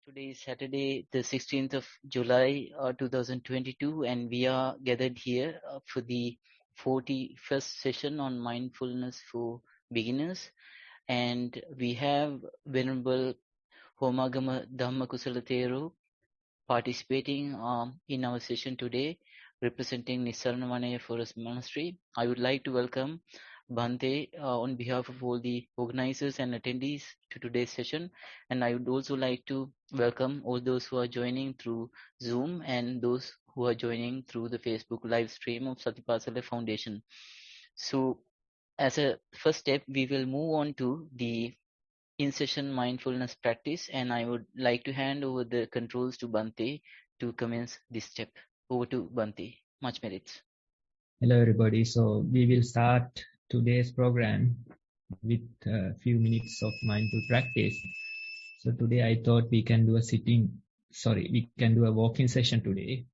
Today is Saturday, the 16th of July, 2022, and we are gathered here for the 41st session on mindfulness for beginners. And we have Venerable Homagama Dhamma Kusala Thero participating in our session today, representing Nissarana Vanaya Forest Monastery. I would like to welcome Bhante on behalf of all the organizers and attendees to today's session. And I would also like to welcome all those who are joining through Zoom and those who are joining through the Facebook live stream of Satipasala Foundation. So as a first step, we will move on to the in-session mindfulness practice, and I would like to hand over the controls to Bhante to commence this step. Over to Bhante. Much merits. Hello everybody. So we will start today's program with a few minutes of mindful practice. So today I thought we can do a walking session today.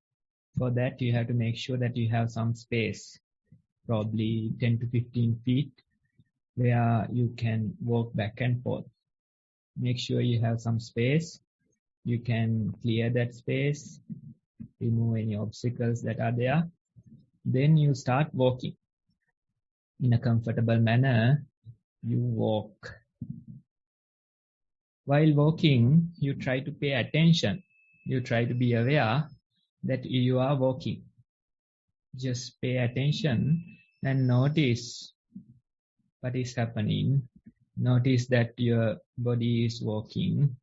For that you have to make sure that you have some space, probably 10 to 15 feet, where you can walk back and forth. Make sure you have some space. You can clear that space, remove any obstacles that are there. Then you start walking. In a comfortable manner, you walk. While walking, you try to pay attention. You try to be aware that you are walking. Just pay attention and notice what is happening. Notice that your body is walking.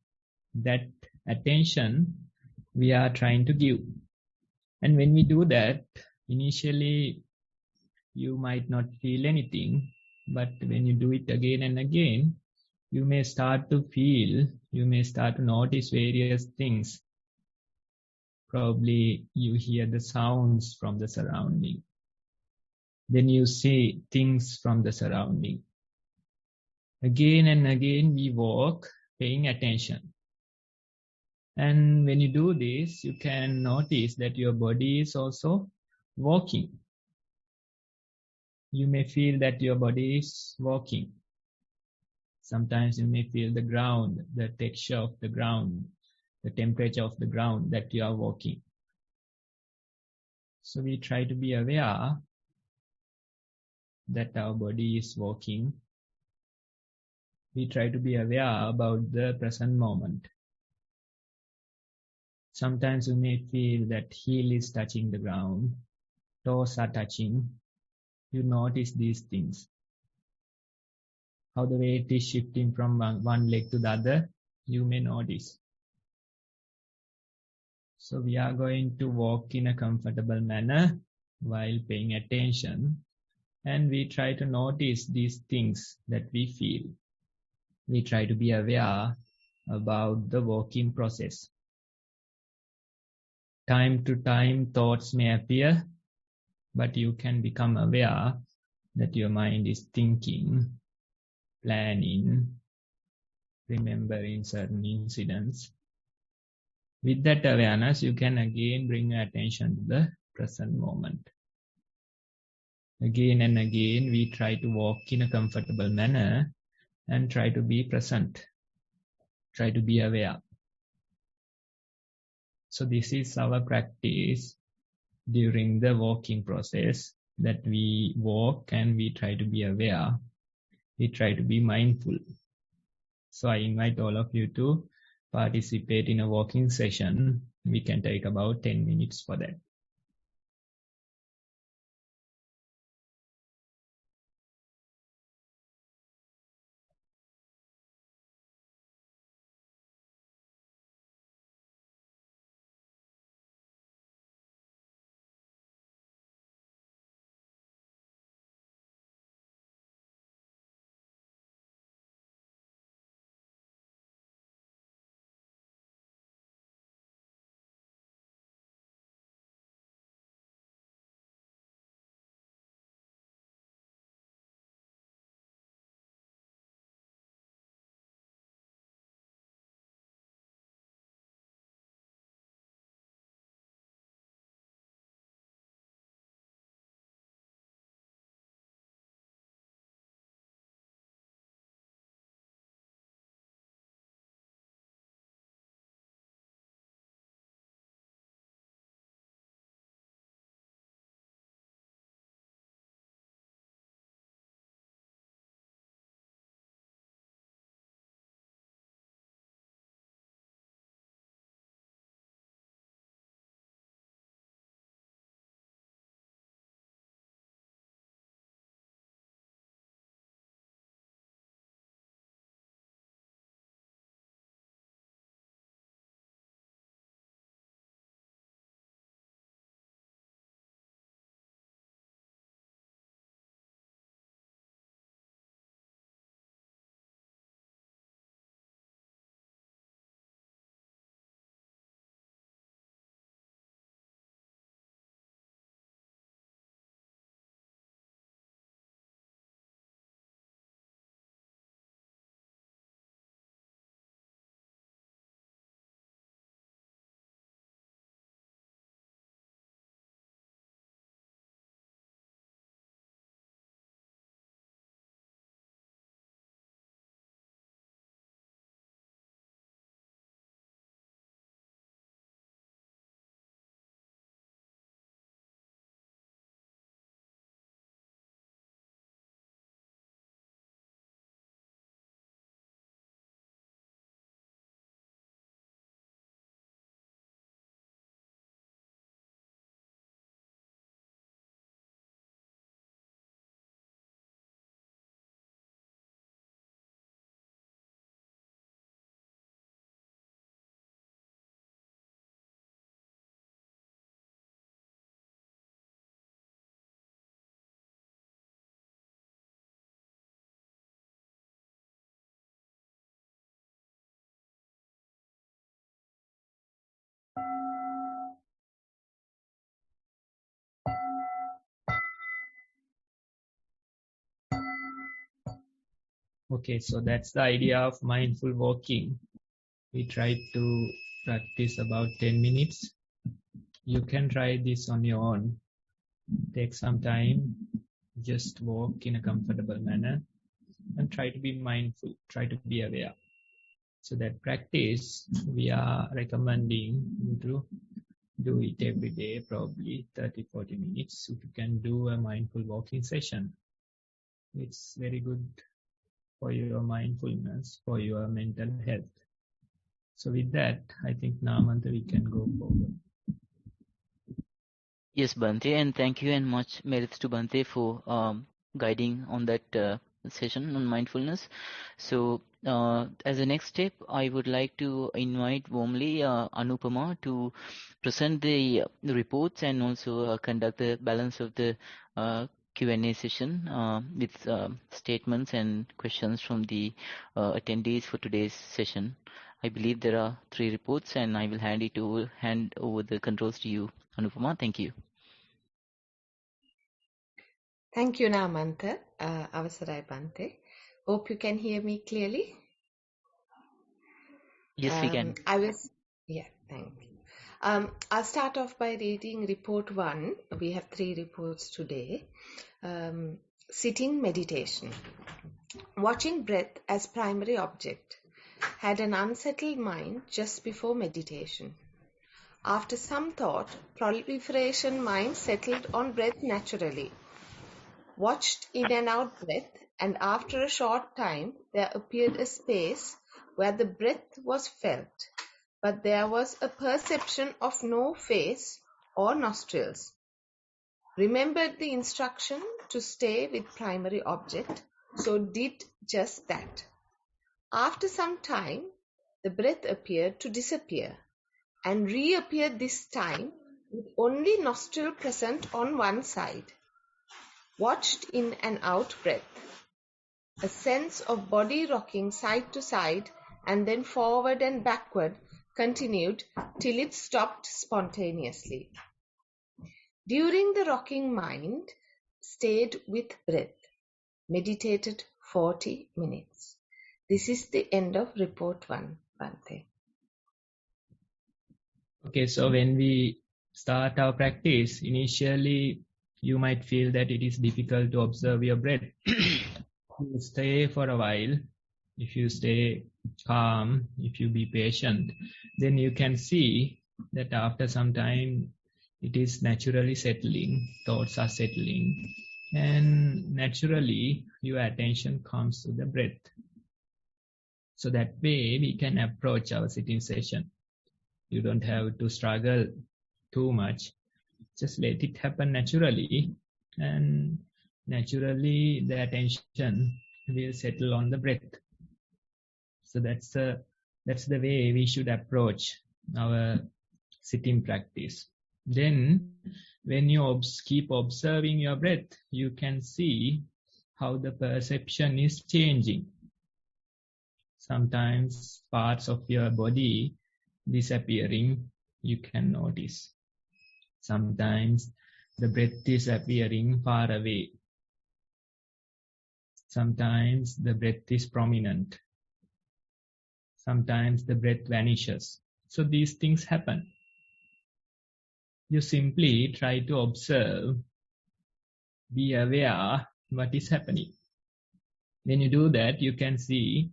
That attention we are trying to give. And when we do that, initially you might not feel anything, but when you do it again and again, you may start to feel, you may start to notice various things. Probably you hear the sounds from the surrounding. Then you see things from the surrounding. Again and again we walk, paying attention. And when you do this, you can notice that your body is also walking. You may feel that your body is walking. Sometimes you may feel the ground, the texture of the ground, the temperature of the ground that you are walking. So we try to be aware that our body is walking. We try to be aware about the present moment. Sometimes you may feel that heel is touching the ground, toes are touching. You notice these things. How the weight is shifting from one leg to the other, you may notice. So we are going to walk in a comfortable manner while paying attention, and we try to notice these things that we feel. We try to be aware about the walking process. Time to time thoughts may appear, but you can become aware that your mind is thinking, planning, remembering certain incidents. With that awareness, you can again bring your attention to the present moment. Again and again, we try to walk in a comfortable manner and try to be present. Try to be aware. So this is our practice during the walking process, that we walk and we try to be aware. We try to be mindful. So I invite all of you to participate in a walking session. We can take about 10 minutes for that. Okay, so that's the idea of mindful walking. We tried to practice about 10 minutes. You can try this on your own. Take some time, just walk in a comfortable manner and try to be mindful, try to be aware. So that practice, we are recommending you to do it every day, probably 30-40 minutes. If you can do a mindful walking session, it's very good for your mindfulness, for your mental health. So with that, I think Namanta, we can go forward. Yes, Bante, and thank you and much merits to Bante for guiding on that session on mindfulness. So, as a next step, I would like to invite warmly Anupama to present the reports and also conduct the balance of the Q&A session with statements and questions from the attendees for today's session. I believe there are 3 reports, and I will hand over the controls to you, Anupama. Thank you. Thank you, Namanta. Avasarai Bante. Hope you can hear me clearly. Yes, we can. Thank you. I'll start off by reading report 1. We have 3 reports today. Sitting meditation. Watching breath as primary object. Had an unsettled mind just before meditation. After some thought, proliferation mind settled on breath naturally. Watched in and out breath, and after a short time there appeared a space where the breath was felt, but there was a perception of no face or nostrils. Remembered the instruction to stay with primary object, so did just that. After some time, the breath appeared to disappear, and reappeared this time with only nostril present on one side. Watched in and out breath. A sense of body rocking side to side and then forward and backward continued till it stopped spontaneously. During the rocking, mind stayed with breath. Meditated 40 minutes. This is the end of report 1, Bante. Okay, so when we start our practice, initially you might feel that it is difficult to observe your breath. You stay for a while. If you stay calm, if you be patient, then you can see that after some time it is naturally settling, thoughts are settling, and naturally your attention comes to the breath. So that way we can approach our sitting session. You don't have to struggle too much. Just let it happen naturally, and naturally the attention will settle on the breath. So that's the way we should approach our sitting practice. Then when you keep observing your breath, you can see how the perception is changing. Sometimes parts of your body disappearing, you can notice. Sometimes the breath is appearing far away. Sometimes the breath is prominent. Sometimes the breath vanishes. So these things happen. You simply try to observe, be aware what is happening. When you do that, you can see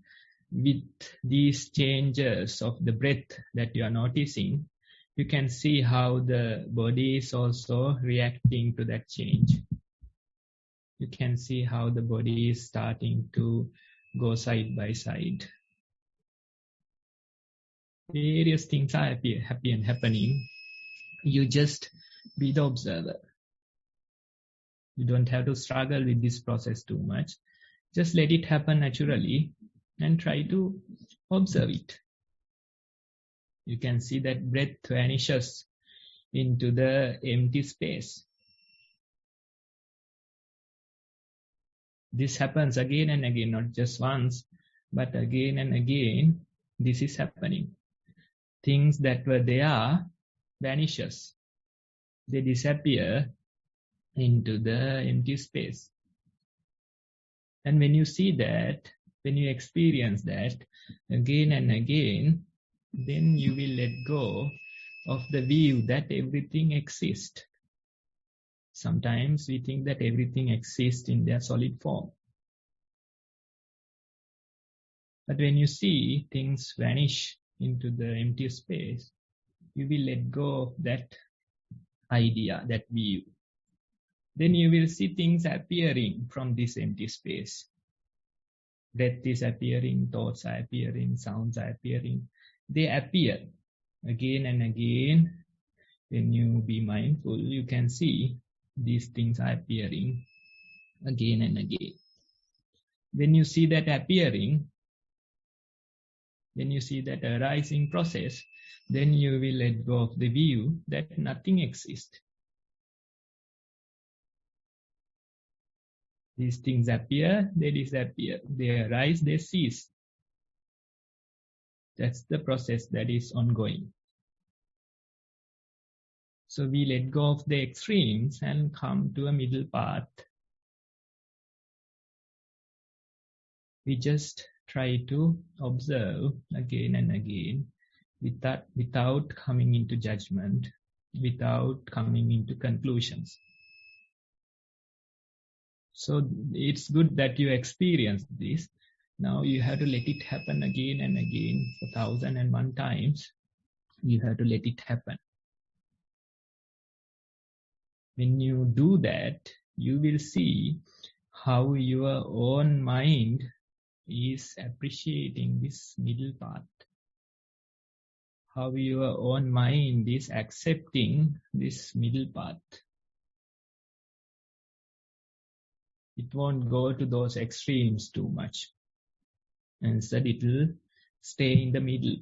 with these changes of the breath that you are noticing, you can see how the body is also reacting to that change. You can see how the body is starting to go side by side. Various things are happy and happening. You just be the observer. You don't have to struggle with this process too much. Just let it happen naturally and try to observe it. You can see that breath vanishes into the empty space. This happens again and again, not just once, but again and again, this is happening. Things that were there vanishes. They disappear into the empty space. And when you see that, When you experience that again and again, then you will let go of the view that everything exists. Sometimes we think that everything exists in their solid form. But when you see things vanish into the empty space, you will let go of that idea, that view. Then you will see things appearing from this empty space. Breath is appearing, thoughts are appearing, sounds are appearing. They appear again and again. When you be mindful, you can see these things are appearing again and again. When you see that appearing, when you see that arising process, then you will let go of the view that nothing exists. These things appear, they disappear. They arise, they cease. That's the process that is ongoing. So we let go of the extremes and come to a middle path. We just try to observe again and again without coming into judgment, without coming into conclusions. So it's good that you experience this. Now you have to let it happen again and again for 1001 times. You have to let it happen. When you do that, you will see how your own mind is appreciating this middle path. How your own mind is accepting this middle path. It won't go to those extremes too much. Instead, it will stay in the middle.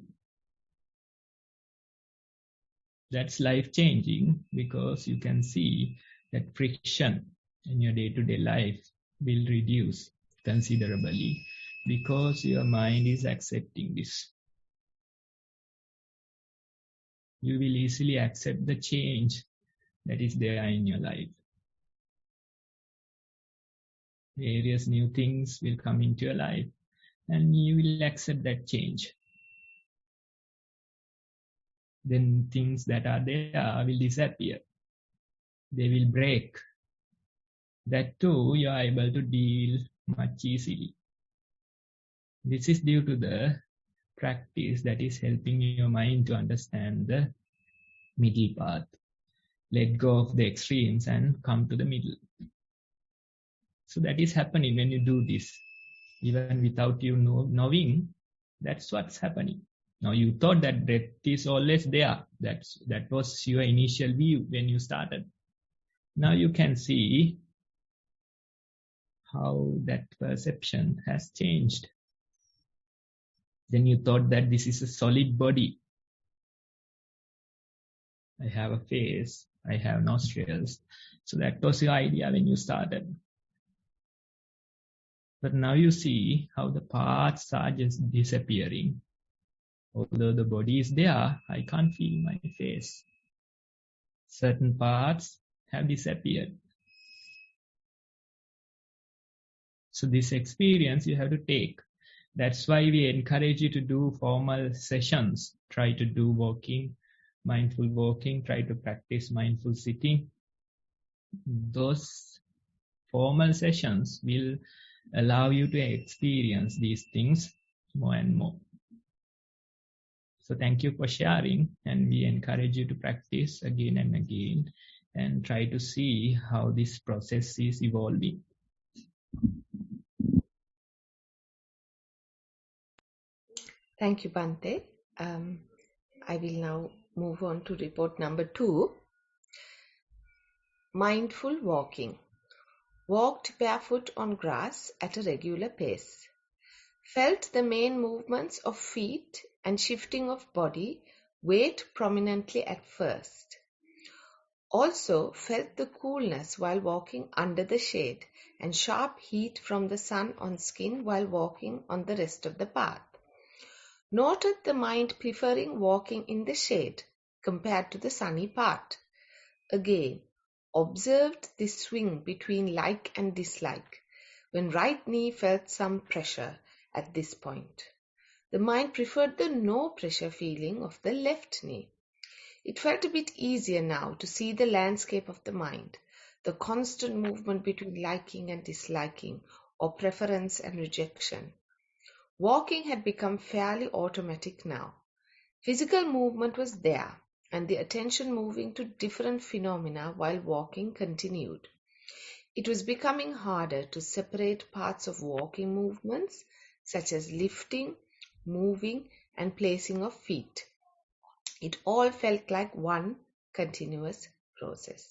That's life-changing because you can see that friction in your day-to-day life will reduce considerably because your mind is accepting this. You will easily accept the change that is there in your life. Various new things will come into your life and you will accept that change. Then things that are there will disappear. They will break. That too, you are able to deal much easily. This is due to the practice that is helping your mind to understand the middle path. Let go of the extremes and come to the middle. So that is happening when you do this. Even without you knowing, that's what's happening. Now you thought that breath is always there. That was your initial view when you started. Now you can see how that perception has changed. Then you thought that this is a solid body. I have a face, I have nostrils. So that was your idea when you started. But now you see how the parts are just disappearing. Although the body is there, I can't feel my face. Certain parts have disappeared. So this experience you have to take. That's why we encourage you to do formal sessions. Try to do walking, mindful walking, try to practice mindful sitting. Those formal sessions will allow you to experience these things more and more. So thank you for sharing, and we encourage you to practice again and again and try to see how this process is evolving. Thank you, Bhante. I will now move on to report number 2. Mindful walking. Walked barefoot on grass at a regular pace. Felt the main movements of feet and shifting of body, weight prominently at first. Also felt the coolness while walking under the shade and sharp heat from the sun on skin while walking on the rest of the path. Noted the mind preferring walking in the shade compared to the sunny part. Again, observed the swing between like and dislike, when right knee felt some pressure at this point. The mind preferred the no pressure feeling of the left knee. It felt a bit easier now to see the landscape of the mind, the constant movement between liking and disliking, or preference and rejection. Walking had become fairly automatic now. Physical movement was there, and the attention moving to different phenomena while walking continued. It was becoming harder to separate parts of walking movements, such as lifting, moving, and placing of feet. It all felt like one continuous process.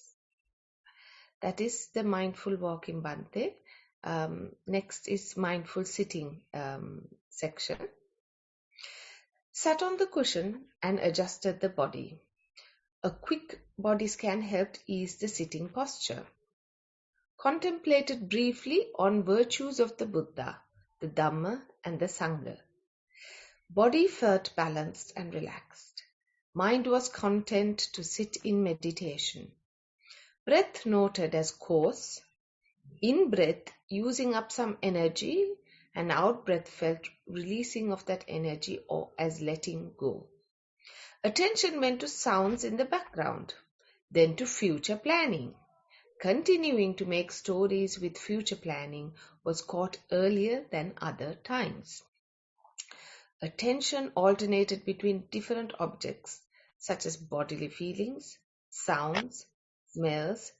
That is the mindful walk in Bhante. Next is mindful sitting section. Sat on the cushion and adjusted the body. A quick body scan helped ease the sitting posture. Contemplated briefly on virtues of the Buddha, the Dhamma and the Sangha. Body felt balanced and relaxed. Mind was content to sit in meditation. Breath noted as coarse. In-breath using up some energy, and out-breath felt releasing of that energy or as letting go. Attention went to sounds in the background, then to future planning. Continuing to make stories with future planning was caught earlier than other times. Attention alternated between different objects such as bodily feelings, sounds, smells,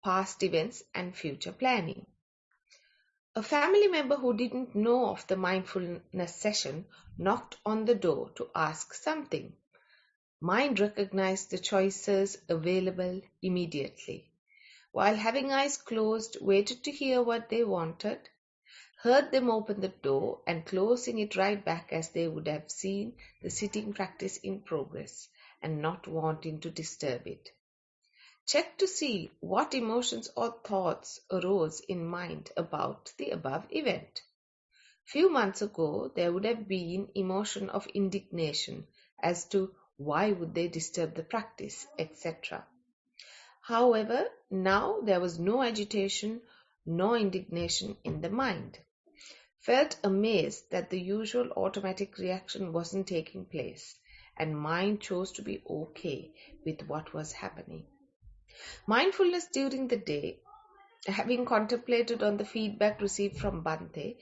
past events, and future planning. A family member who didn't know of the mindfulness session knocked on the door to ask something. Mind recognized the choices available immediately. While having eyes closed, waited to hear what they wanted, heard them open the door and closing it right back as they would have seen the sitting practice in progress and not wanting to disturb it. Check to see what emotions or thoughts arose in mind about the above event. Few months ago, there would have been emotion of indignation as to why would they disturb the practice, etc. However, now there was no agitation, no indignation in the mind. Felt amazed that the usual automatic reaction wasn't taking place, and mind chose to be okay with what was happening. Mindfulness during the day, having contemplated on the feedback received from Bhante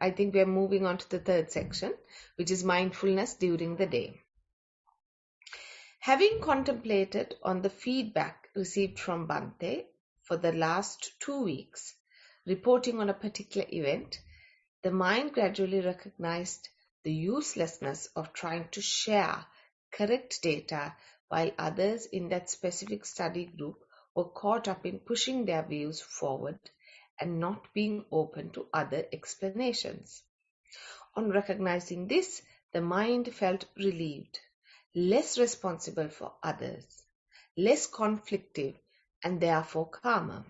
I think we are moving on to the third section, which is mindfulness during the day. Having contemplated on the feedback received from Bhante for the last 2 weeks, reporting on a particular event, the mind gradually recognized the uselessness of trying to share correct data while others in that specific study group were caught up in pushing their views forward and not being open to other explanations. On recognizing this, the mind felt relieved, less responsible for others, less conflictive, and therefore calmer.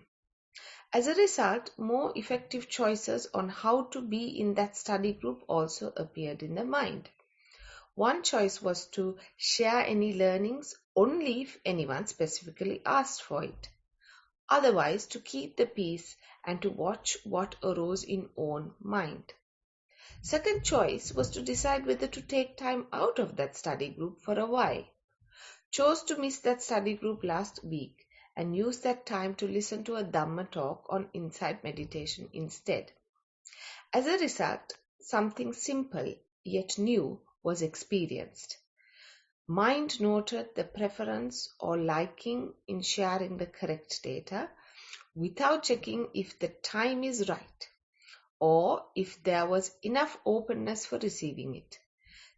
As a result, more effective choices on how to be in that study group also appeared in the mind. One choice was to share any learnings only if anyone specifically asked for it. Otherwise, to keep the peace and to watch what arose in own mind. Second choice was to decide whether to take time out of that study group for a while. Chose to miss that study group last week and use that time to listen to a Dhamma talk on insight meditation instead. As a result, something simple yet new was experienced. Mind noted the preference or liking in sharing the correct data without checking if the time is right or if there was enough openness for receiving it.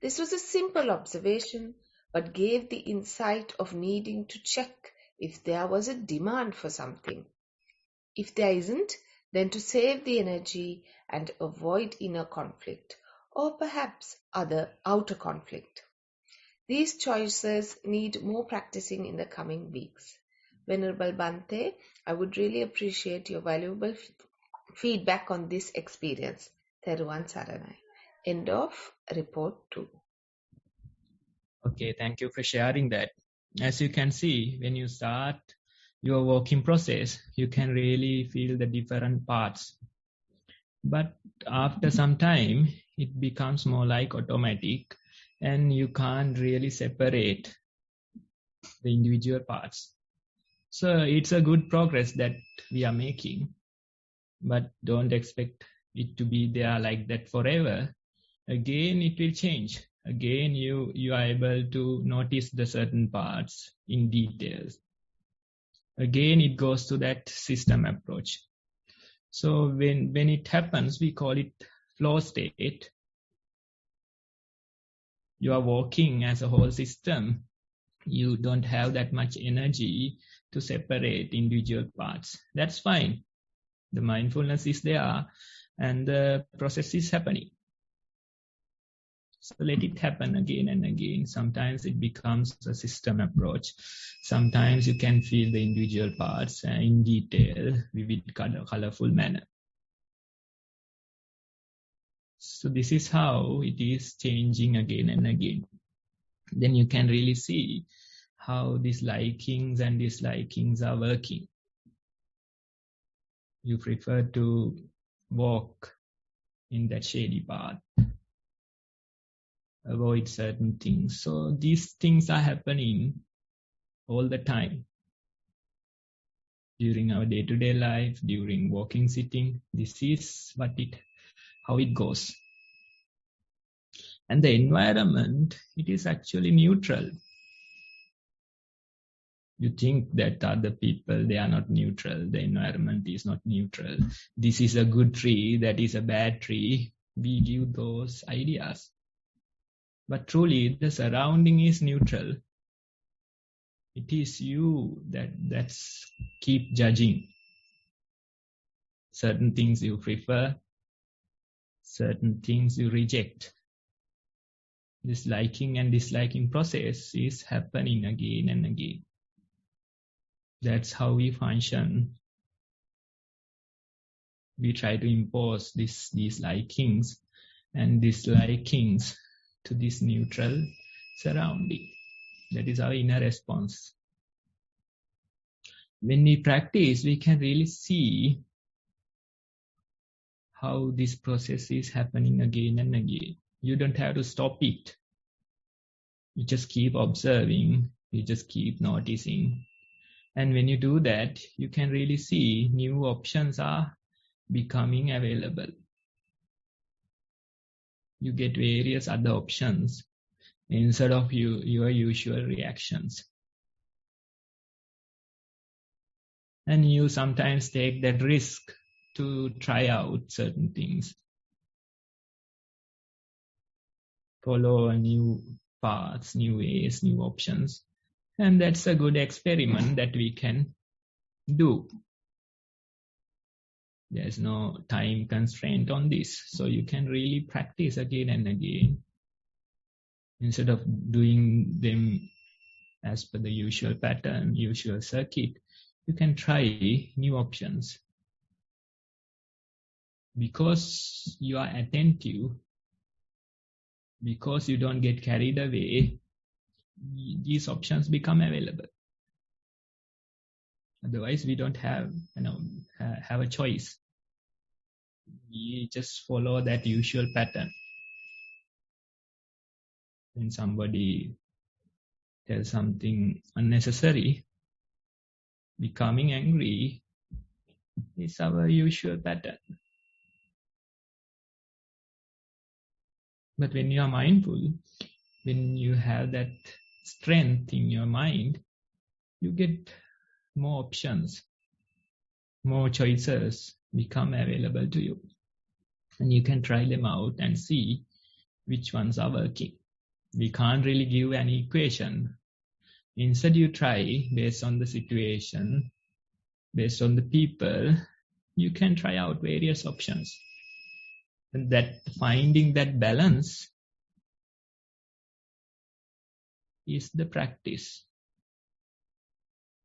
This was a simple observation, but gave the insight of needing to check if there was a demand for something. If there isn't, then to save the energy and avoid inner conflict, or perhaps outer conflict. These choices need more practicing in the coming weeks. Venerable Bhante, I would really appreciate your valuable feedback on this experience. Theruvan Saranai. End of report 2. Okay, thank you for sharing that. As you can see, when you start your working process, you can really feel the different parts. But after some time, it becomes more like automatic, and you can't really separate the individual parts. So it's a good progress that we are making, but don't expect it to be there like that forever. Again, it will change. Again, you are able to notice the certain parts in details. Again, it goes to that system approach. So when it happens, we call it flow state. You are walking as a whole system. You don't have that much energy to separate individual parts. That's fine. The mindfulness is there and the process is happening. So let it happen again and again. Sometimes it becomes a system approach. Sometimes you can feel the individual parts in detail, vivid, colorful manner. So this is how it is changing again and again. Then you can really see how these likings and dislikings are working. You prefer to walk in that shady path, avoid certain things. So these things are happening all the time during our day-to-day life, during walking, sitting. This is how it goes. And the environment, it is actually neutral. You think that other people, they are not neutral. The environment is not neutral. This is a good tree, that is a bad tree. We give those ideas. But truly, the surrounding is neutral. It is you that's keep judging. Certain things you prefer, certain things you reject. This liking and disliking process is happening again and again. That's how we function. We try to impose these likings and dislikings to this neutral surrounding. That is our inner response. When we practice, we can really see how this process is happening again and again. You don't have to stop it. You just keep observing. You just keep noticing. And when you do that, you can really see new options are becoming available. You get various other options instead of your usual reactions. And you sometimes take that risk to try out certain things. Follow new paths, new ways, new options. And that's a good experiment that we can do. There's no time constraint on this. So you can really practice again and again. Instead of doing them as per the usual pattern, usual circuit, you can try new options. Because you are attentive, because you don't get carried away, these options become available. Otherwise, we don't have a choice. We just follow that usual pattern. When somebody tells something unnecessary, becoming angry is our usual pattern. But when you are mindful, when you have that strength in your mind, you get more options, more choices become available to you. And you can try them out and see which ones are working. We can't really give an equation. Instead, you try based on the situation, based on the people, you can try out various options. And that finding that balance is the practice.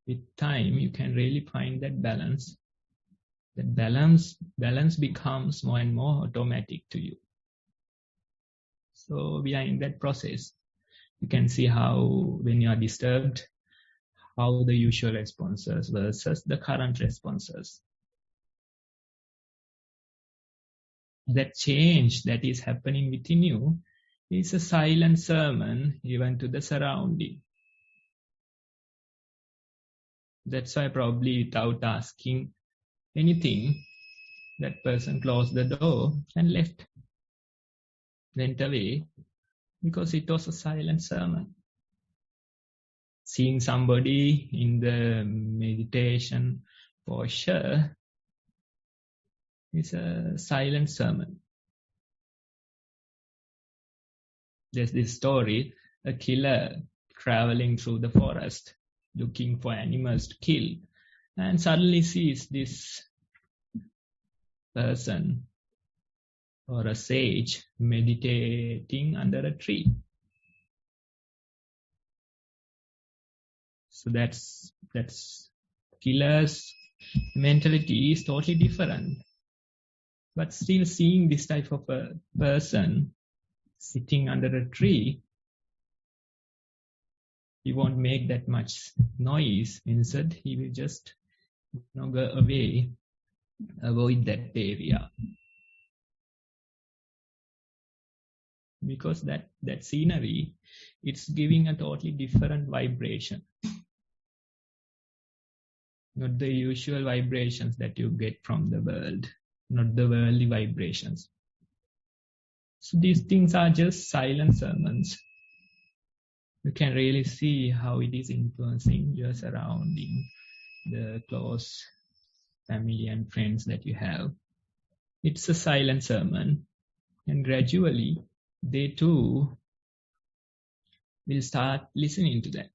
With time, you can really find that balance. That balance becomes more and more automatic to you. So we are in that process. You can see how when you are disturbed, how the usual responses versus the current responses. that change that is happening within you is a silent sermon even to the surrounding. That's why probably without asking anything, that person closed the door and went away, because it was a silent sermon. Seeing somebody in the meditation posture is a silent sermon. There's this story, a killer traveling through the forest looking for animals to kill, and suddenly sees this person or a sage meditating under a tree. So that's killer's mentality is totally different. But still seeing this type of a person sitting under a tree, he won't make that much noise. Instead, he will just go away, avoid that area. Because that scenery, it's giving a totally different vibration. Not the usual vibrations that you get from the world, not the worldly vibrations. So these things are just silent sermons. You can really see how it is influencing your surrounding, the close family and friends that you have. It's a silent sermon, and gradually they too will start listening to that.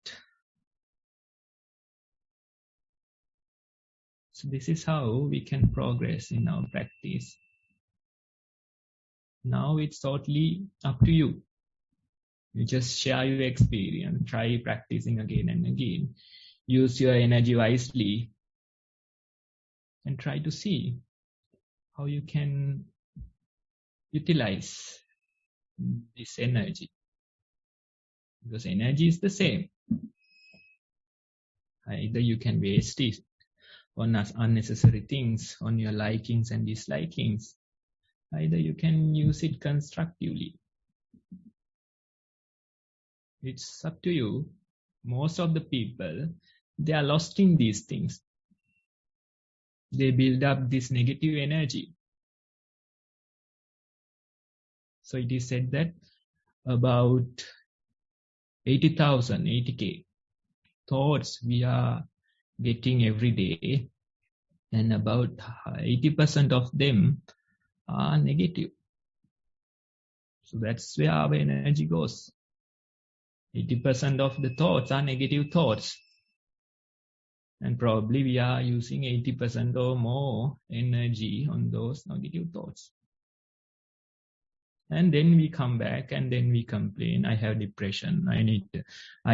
So this is how we can progress in our practice. Now it's totally up to you. You just share your experience, try practicing again and again. Use your energy wisely and try to see how you can utilize this energy. Because energy is the same. Either you can waste it on unnecessary things, on your likings and dislikings. Either you can use it constructively. It's up to you. Most of the people, they are lost in these things. They build up this negative energy. So it is said that about 80K thoughts we are getting every day, and about 80% of them are negative. So that's where our energy goes. 80% of the thoughts are negative thoughts. And probably we are using 80% or more energy on those negative thoughts. And then we come back and then we complain, I have depression, I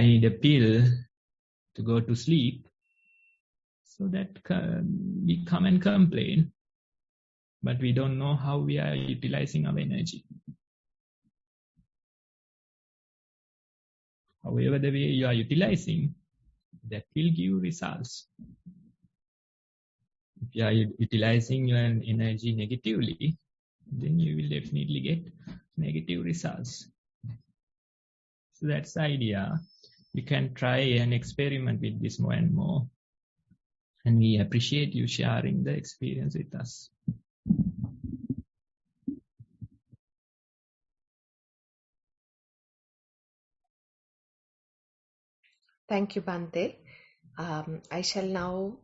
need a pill to go to sleep. So that we come and complain, but we don't know how we are utilizing our energy. However, the way you are utilizing, that will give results. If you are utilizing your energy negatively, then you will definitely get negative results. So that's the idea. You can try and experiment with this more and more. And we appreciate you sharing the experience with us. Thank you, Bhante. I shall now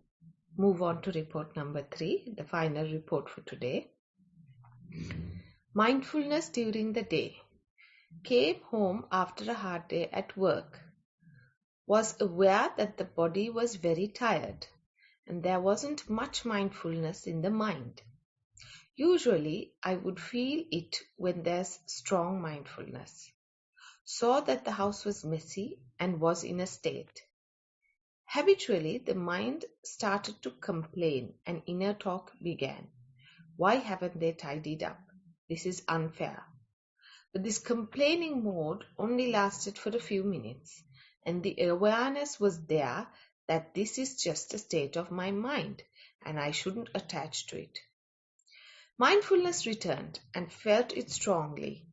move on to report number 3, the final report for today. Mindfulness during the day. Came home after a hard day at work. Was aware that the body was very tired and there wasn't much mindfulness in the mind. Usually, I would feel it when there's strong mindfulness. Saw that the house was messy and was in a state. Habitually, the mind started to complain and inner talk began. Why haven't they tidied up? This is unfair. But this complaining mode only lasted for a few minutes, and the awareness was there that this is just a state of my mind and I shouldn't attach to it. Mindfulness returned and felt it strongly,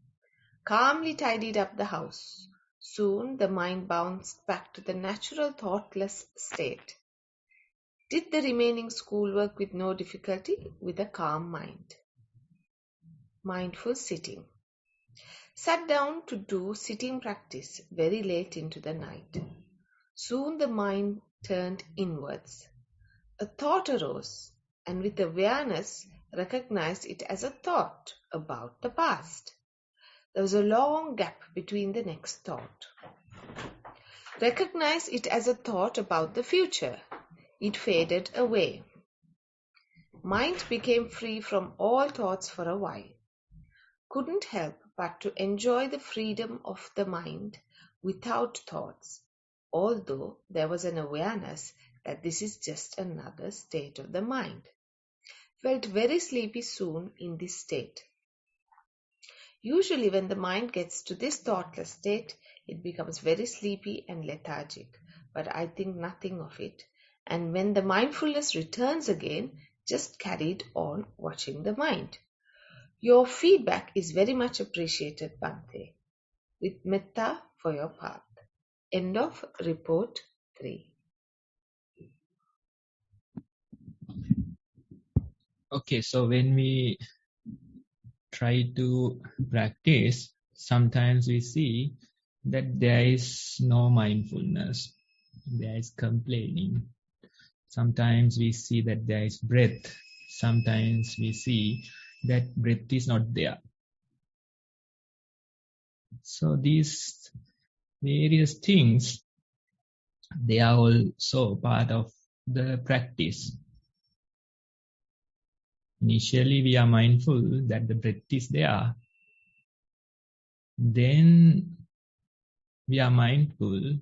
calmly tidied up the house. Soon the mind bounced back to the natural thoughtless state. Did the remaining schoolwork with no difficulty, with a calm mind. Mindful sitting. Sat down to do sitting practice very late into the night. Soon the mind turned inwards. A thought arose, and with awareness recognized it as a thought about the past. There was a long gap between the next thought. Recognized it as a thought about the future. It faded away. Mind became free from all thoughts for a while. Couldn't help but to enjoy the freedom of the mind without thoughts, although there was an awareness that this is just another state of the mind. Felt very sleepy soon in this state. Usually when the mind gets to this thoughtless state, it becomes very sleepy and lethargic, but I think nothing of it. And when the mindfulness returns again, just carried on watching the mind. Your feedback is very much appreciated, Bhante. With metta for your path. End of report 3. Okay, so when we try to practice, sometimes we see that there is no mindfulness. There is complaining. Sometimes we see that there is breath. Sometimes we see that breath is not there. So these various things, they are also part of the practice. Initially, we are mindful that the breath is there. Then we are mindful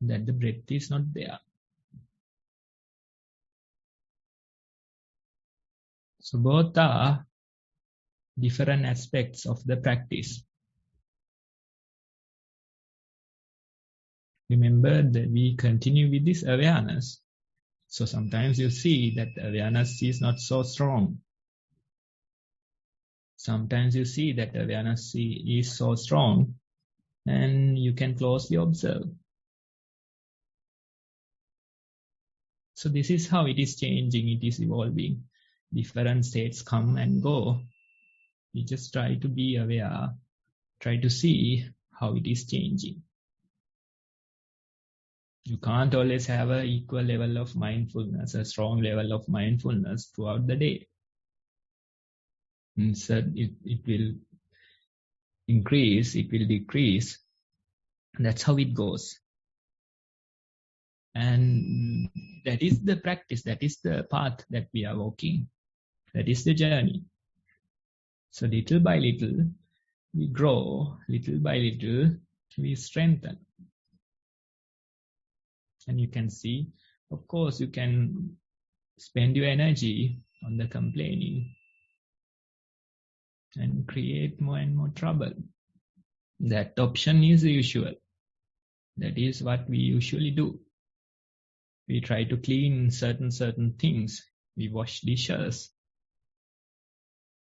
that the breath is not there. So both are different aspects of the practice. Remember that we continue with this awareness. So sometimes you see that the awareness is not so strong. Sometimes you see that the awareness is so strong and you can closely observe. So this is how it is changing, it is evolving. Different states come and go. We just try to be aware, try to see how it is changing. You can't always have an equal level of mindfulness, a strong level of mindfulness throughout the day. Instead, it will increase, it will decrease. That's how it goes. And that is the practice, that is the path that we are walking. That is the journey. So little by little, we grow, little by little, we strengthen. And you can see, of course, you can spend your energy on the complaining and create more and more trouble. That option is usual. That is what we usually do. We try to clean certain things. We wash dishes.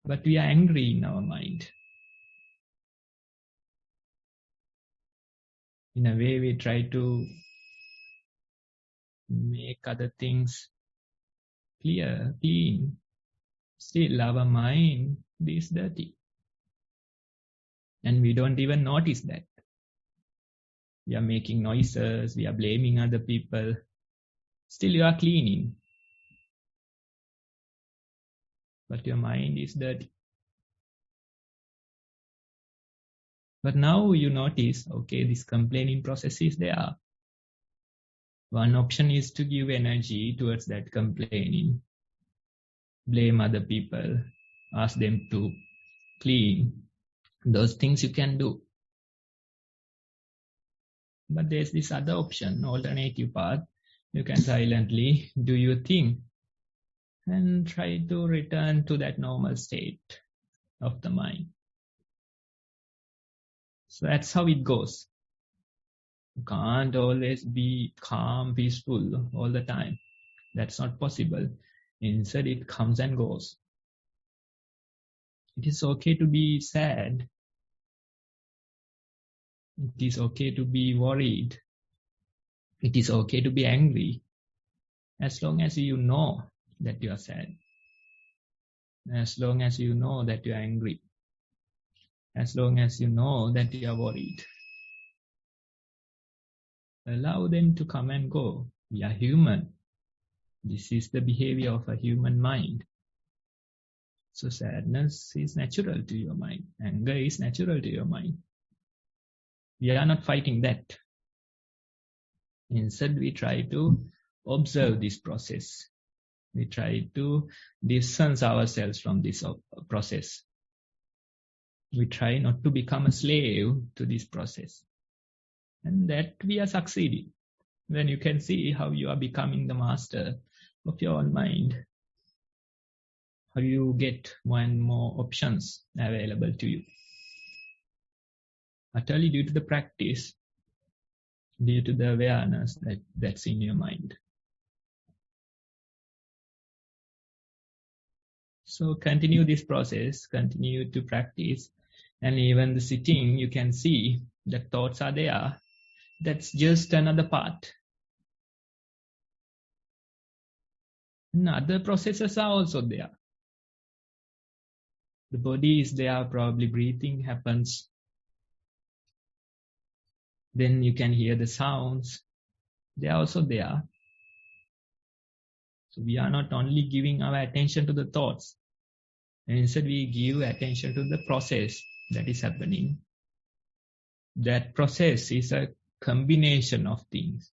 But we are angry in our mind. In a way, we try to make other things clear, clean. Still, our mind is dirty. And we don't even notice that. We are making noises, we are blaming other people. Still, you are cleaning. But your mind is dirty. But now you notice, okay, this complaining process is there. One option is to give energy towards that complaining. Blame other people. Ask them to clean. Those things you can do. But there's this other option, alternative path. You can silently do your thing and try to return to that normal state of the mind. So that's how it goes. You can't always be calm, peaceful all the time. That's not possible. Instead, it comes and goes. It is okay to be sad. It is okay to be worried. It is okay to be angry. As long as you know that you are sad. As long as you know that you are angry. As long as you know that you are worried. Allow them to come and go. We are human. This is the behavior of a human mind. So sadness is natural to your mind. Anger is natural to your mind. We are not fighting that. Instead, we try to observe this process. We try to distance ourselves from this process. We try not to become a slave to this process. And that we are succeeding. Then you can see how you are becoming the master of your own mind. How you get more and more options available to you. Utterly due to the practice, due to the awareness that's in your mind. So continue this process, continue to practice, and even the sitting, you can see that thoughts are there. That's just another part. And other processes are also there. The body is there, probably breathing happens. Then you can hear the sounds. They are also there. So we are not only giving our attention to the thoughts. And instead we give attention to the process that is happening. That process is a combination of things.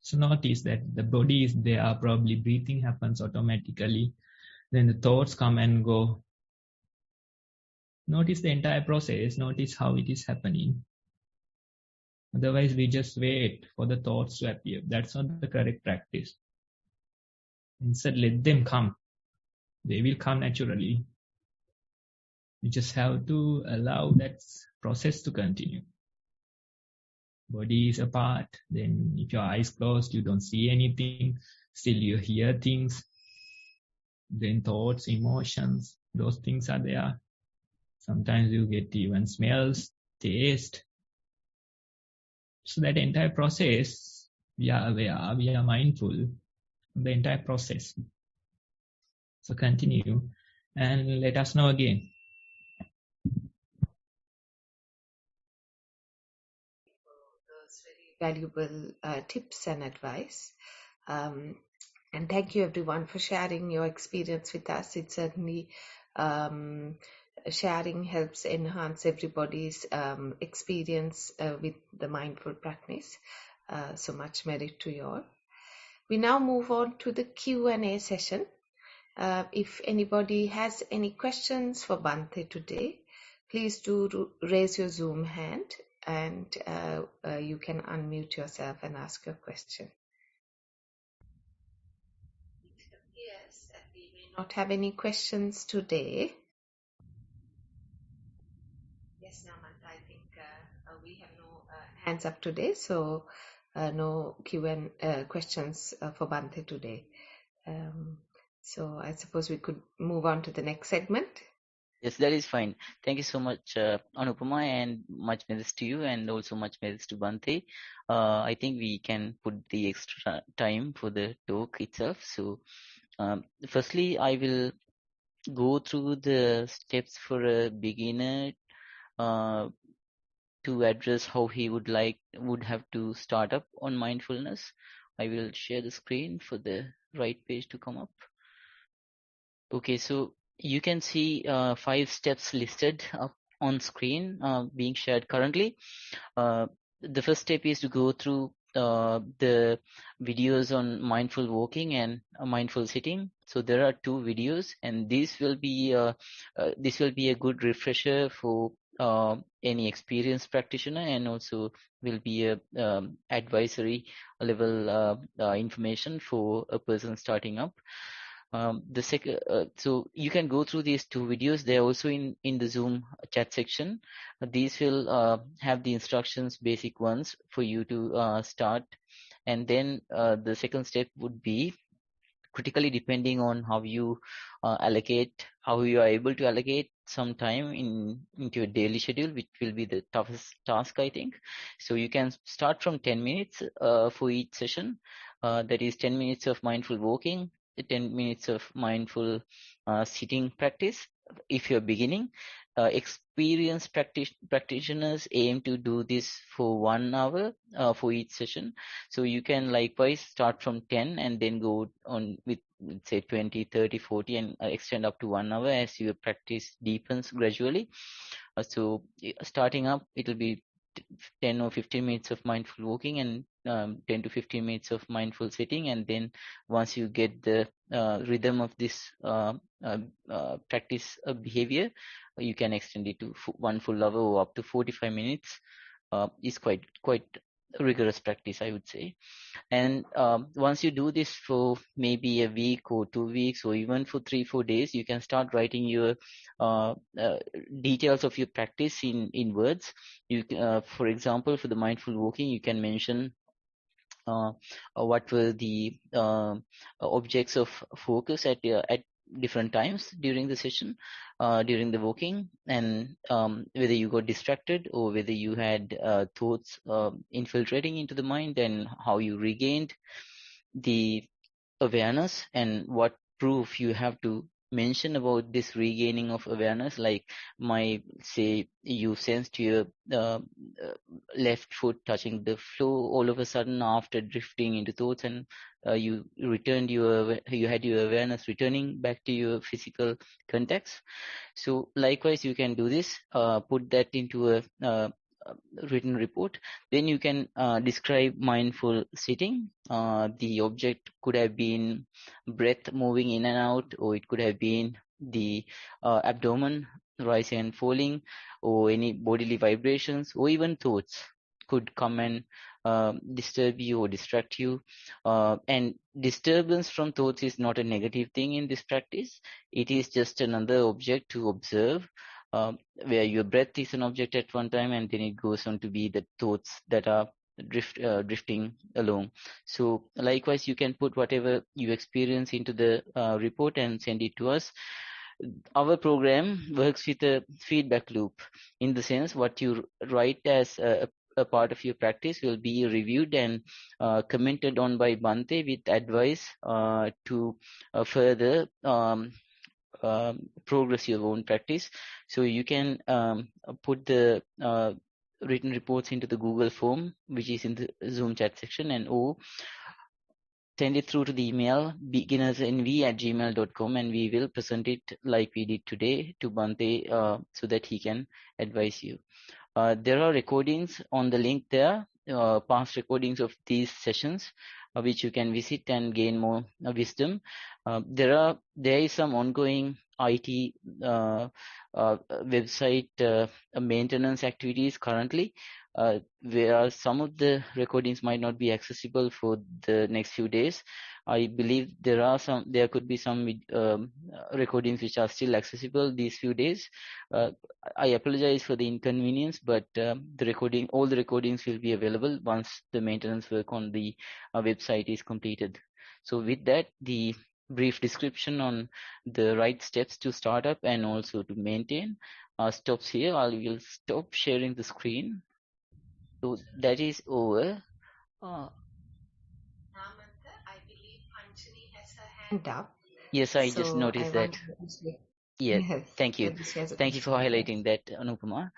So notice that the body is there, probably breathing happens automatically. Then the thoughts come and go. Notice the entire process. Notice how it is happening. Otherwise, we just wait for the thoughts to appear. That's not the correct practice. Instead, let them come. They will come naturally. You just have to allow that process to continue. Body is apart. Then if your eyes closed, you don't see anything. Still you hear things. Then thoughts, emotions, those things are there. Sometimes you get even smells, taste. So that entire process, we are aware, we are mindful of the entire process. So continue and let us know again. Those very valuable tips and advice. And thank you everyone for sharing your experience with us. It certainly sharing helps enhance everybody's experience with the mindful practice. So much merit to you all. We now move on to the Q&A session. If anybody has any questions for Bhante today, please do raise your Zoom hand and you can unmute yourself and ask your question. It appears that we may not have any questions today. Yes, Namanta, I think we have no hands up today, so no Q&A questions for Bhante today. So I suppose we could move on to the next segment. Yes, that is fine. Thank you so much, Anupama, and much merits to you, and also much merits to Bhante. I think we can put the extra time for the talk itself. So, firstly, I will go through the steps for a beginner to address how he would have to start up on mindfulness. I will share the screen for the right page to come up. Okay, so you can see 5 steps listed up on screen being shared currently. The first step is to go through the videos on mindful walking and mindful sitting. So there are 2 videos, and this will be a good refresher for any experienced practitioner, and also will be a advisory level information for a person starting up. The second, so you can go through these 2 videos. They're also in the Zoom chat section. These will have the instructions, basic ones, for you to start. And then the second step would be critically depending on how you how you are able to allocate some time into your daily schedule, which will be the toughest task, I think. So you can start from 10 minutes for each session. That is 10 minutes of mindful walking, 10 minutes of mindful sitting practice. If you're beginning, experienced practitioners aim to do this for 1 hour for each session. So you can likewise start from 10 and then go on with, let's say, 20, 30, 40 and extend up to 1 hour as your practice deepens gradually. So starting up, it'll be 10 or 15 minutes of mindful walking and 10 to 15 minutes of mindful sitting, and then once you get the rhythm of this practice behavior, you can extend it to 1 full hour or up to 45 minutes. Is quite rigorous practice, I would say. And once you do this for maybe a week or 2 weeks or even for 3-4 days, you can start writing your details of your practice in words. You for example, for the mindful walking, you can mention what were the objects of focus at different times during the session, during the walking, and whether you got distracted or whether you had thoughts infiltrating into the mind, and how you regained the awareness, and what proof you have to mention about this regaining of awareness. Like, say you sensed your left foot touching the floor all of a sudden after drifting into thoughts, and you had your awareness returning back to your physical context. So likewise, you can do this, put that into a written report. Then you can describe mindful sitting. The object could have been breath moving in and out, or it could have been the abdomen rising and falling, or any bodily vibrations, or even thoughts could come and disturb you or distract you. And disturbance from thoughts is not a negative thing in this practice. It is just another object to observe, where your breath is an object at one time, and then it goes on to be the thoughts that are drifting along. So likewise, you can put whatever you experience into the report and send it to us. Our program works with a feedback loop, in the sense what you write as a part of your practice will be reviewed and commented on by Bhante with advice to further progress your own practice. So you can put the written reports into the Google form, which is in the Zoom chat section, and send it through to the email beginnersnv@gmail.com, and we will present it like we did today to Bhante so that he can advise you. There are recordings on the link there, past recordings of these sessions, which you can visit and gain more wisdom. There is some ongoing IT website maintenance activities currently, where some of the recordings might not be accessible for the next few days. I believe there could be some recordings which are still accessible these few days. I apologize for the inconvenience, but all the recordings will be available once the maintenance work on the website is completed. So with that, the brief description on the right steps to start up and also to maintain stops here. I will stop sharing the screen. So that is over. Namanta, I believe Anjali has her hand up. Yes, I just So noticed that. Yeah, yes, thank you. Thank you for highlighting that, Anupama.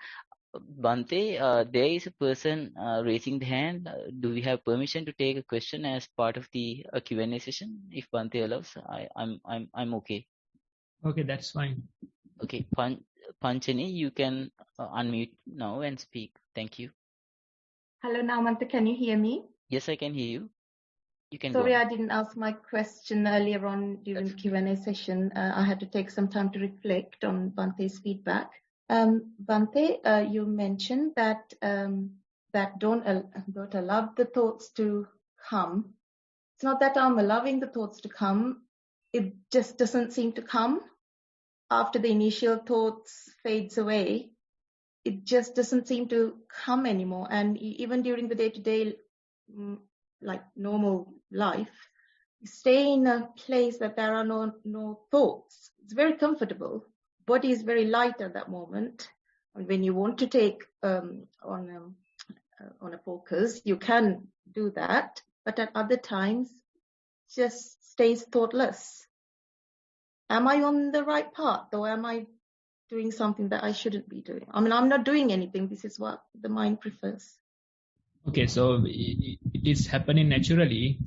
Bhante, there is a person raising the hand. Do we have permission to take a question as part of the Q&A session? If Bhante allows, I'm okay. Okay, that's fine. Okay, Panchani, you can unmute now and speak. Thank you. Hello, Namanta, can you hear me? Yes, I can hear you. You can Sorry, go on. I didn't ask my question earlier on during the Q&A session. I had to take some time to reflect on Bhante's feedback. Bhante, you mentioned that don't allow the thoughts to come. It's not that I'm allowing the thoughts to come. It just doesn't seem to come. After the initial thoughts fades away, it just doesn't seem to come anymore. And even during the day-to-day, like normal life, stay in a place that there are no thoughts. It's very comfortable. Body is very light at that moment. And when you want to take on a focus, you can do that. But at other times, just stays thoughtless. Am I on the right path, or am I doing something that I shouldn't be doing? I mean, I'm not doing anything. This is what the mind prefers. Okay, so it is happening naturally.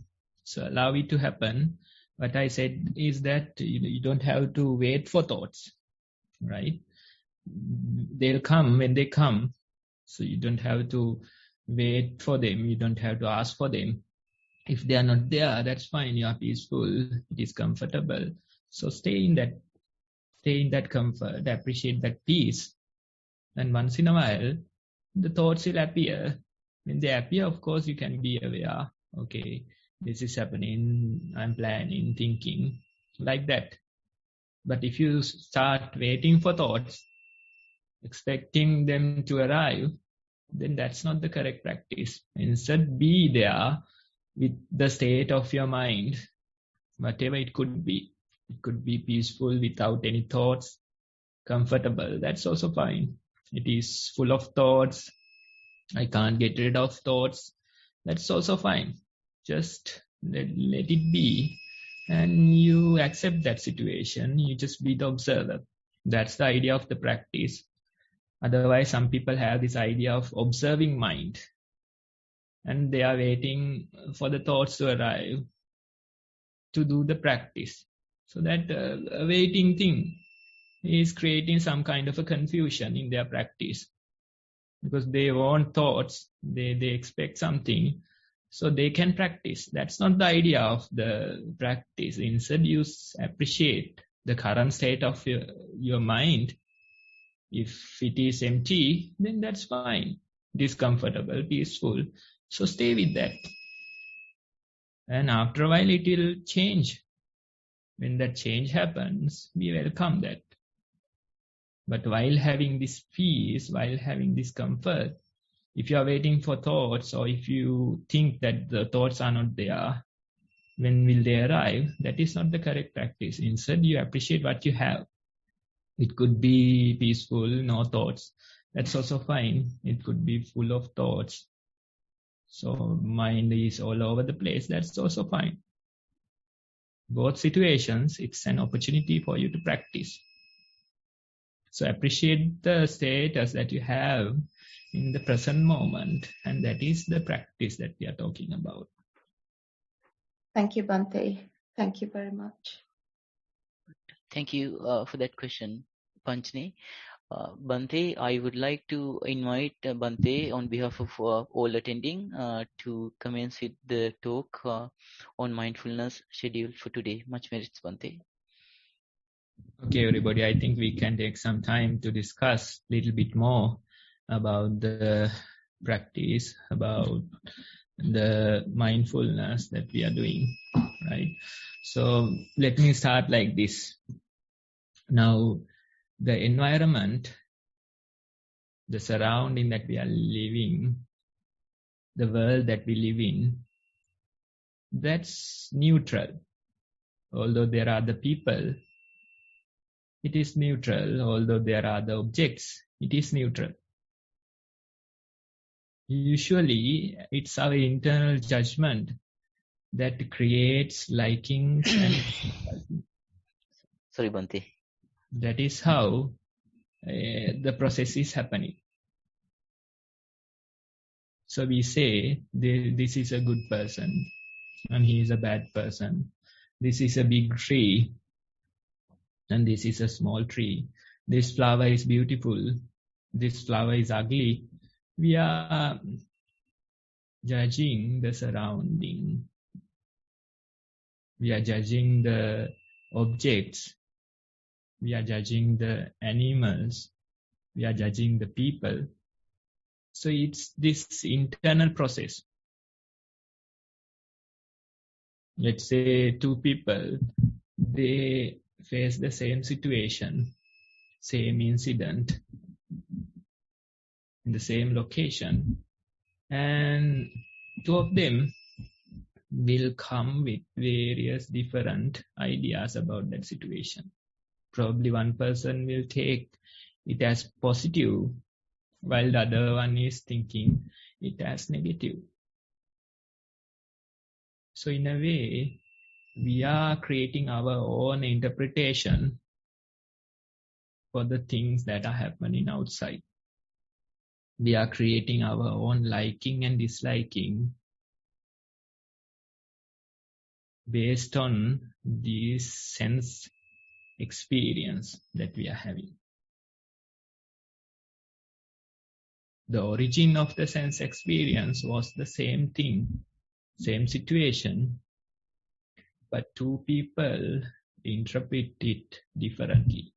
So allow it to happen. What I said is that you don't have to wait for thoughts, right? They'll come when they come. So you don't have to wait for them. You don't have to ask for them. If they are not there, that's fine. You are peaceful. It is comfortable. So stay in that comfort. Appreciate that peace. And once in a while, the thoughts will appear. When they appear, of course, you can be aware. Okay, this is happening. I'm planning, thinking, like that. But if you start waiting for thoughts, expecting them to arrive, then that's not the correct practice. Instead, be there with the state of your mind, whatever it could be. It could be peaceful without any thoughts, comfortable. That's also fine. It is full of thoughts. I can't get rid of thoughts. That's also fine. Just let it be. And you accept that situation. You just be the observer. That's the idea of the practice. Otherwise, some people have this idea of observing mind. And they are waiting for the thoughts to arrive to do the practice. So that waiting thing is creating some kind of a confusion in their practice. Because they want thoughts, they expect something, so they can practice. That's not the idea of the practice. Instead, you appreciate the current state of your mind. If it is empty, then that's fine. It is comfortable, peaceful. So stay with that. And after a while, it will change. When that change happens, we welcome that. But while having this peace, while having this comfort, if you are waiting for thoughts, or if you think that the thoughts are not there, when will they arrive? That is not the correct practice. Instead, you appreciate what you have. It could be peaceful, no thoughts. That's also fine. It could be full of thoughts. So mind is all over the place. That's also fine. Both situations, it's an opportunity for you to practice. So appreciate the status that you have in the present moment. And that is the practice that we are talking about. Thank you, Bhante. Thank you very much. Thank you for that question, Panchni. Bhante, I would like to invite Bhante on behalf of all attending to commence with the talk on mindfulness scheduled for today. Much merits, Bhante. Okay, everybody, I think we can take some time to discuss a little bit more about the practice, about the mindfulness that we are doing, right? So let me start like this. Now, the environment, the surrounding that we are living, the world that we live in, that's neutral. Although there are the people, it is neutral. Although there are the objects, it is neutral. Usually, it's our internal judgment that creates likings and Sorry, Bhante. That is how the process is happening. So we say, this is a good person and he is a bad person. This is a big tree and this is a small tree. This flower is beautiful. This flower is ugly. We are judging the surrounding. We are judging the objects. We are judging the animals. We are judging the people. So it's this internal process. Let's say two people, they face the same situation, same incident, in the same location. And two of them, will come with various different ideas about that situation. Probably one person will take it as positive, while the other one is thinking it as negative. So in a way, we are creating our own interpretation for the things that are happening outside. We are creating our own liking and disliking based on this sense experience that we are having. The origin of the sense experience was the same thing, same situation, but two people interpret it differently.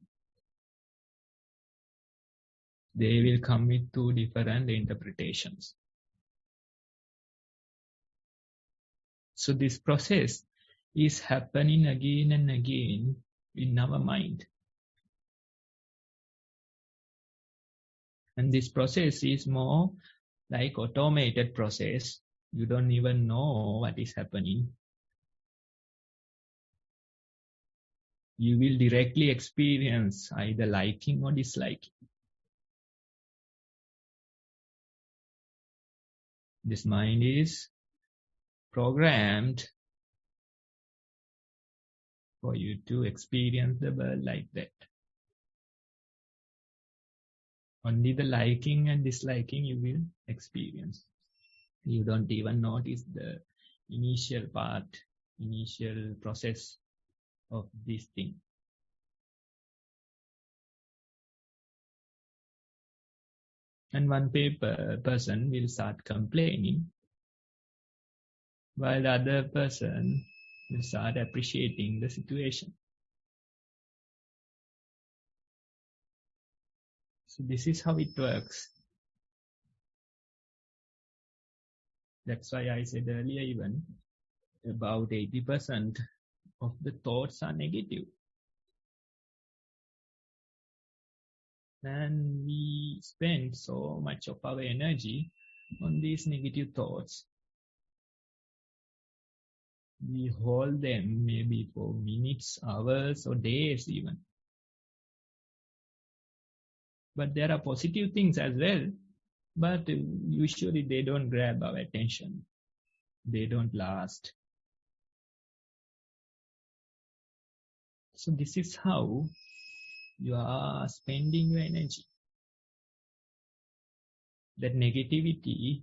They will come with two different interpretations. So this process is happening again and again in our mind. And this process is more like automated process. You don't even know what is happening. You will directly experience either liking or disliking. This mind is programmed for you to experience the world like that. Only the liking and disliking you will experience. You don't even notice the initial process of this thing. And one person will start complaining, while the other person will start appreciating the situation. So this is how it works. That's why I said earlier even about 80% of the thoughts are negative. And we spend so much of our energy on these negative thoughts. We hold them maybe for minutes, hours, or days even. But there are positive things as well, but usually they don't grab our attention. They don't last. So this is how you are spending your energy. That negativity,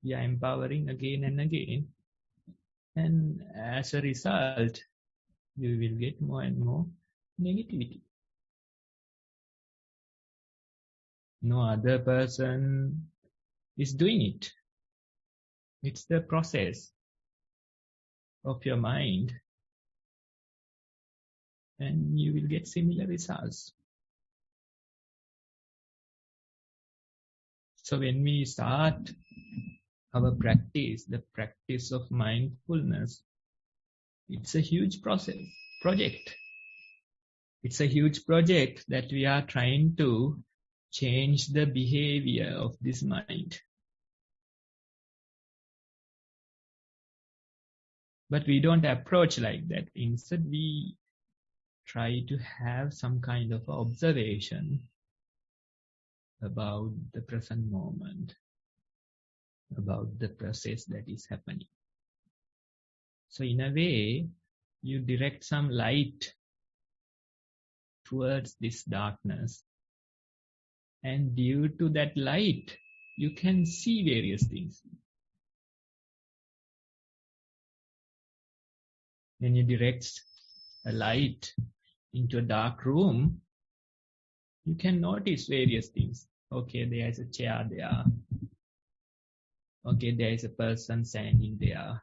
we are empowering again and again. And as a result, you will get more and more negativity. No other person is doing it. It's the process of your mind. And you will get similar results. So when we start our practice, the practice of mindfulness, it's a huge project. It's a huge project that we are trying to change the behavior of this mind. But we don't approach like that. Instead, we try to have some kind of observation about the present moment, about the process that is happening. So in a way, you direct some light towards this darkness. And due to that light, you can see various things. When you direct a light into a dark room, you can notice various things. Okay, there is a chair there. Okay, there is a person standing there.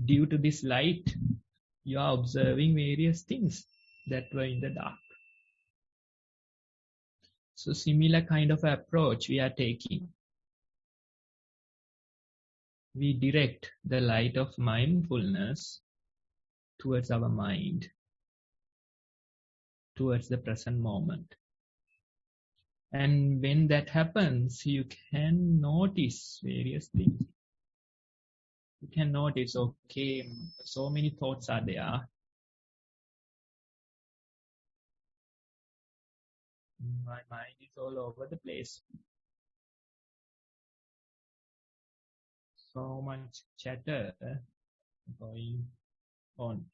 Due to this light, you are observing various things that were in the dark. So similar kind of approach we are taking. We direct the light of mindfulness towards our mind, towards the present moment. And when that happens, you can notice various things. You can notice, okay, so many thoughts are there. My mind is all over the place. So much chatter going on.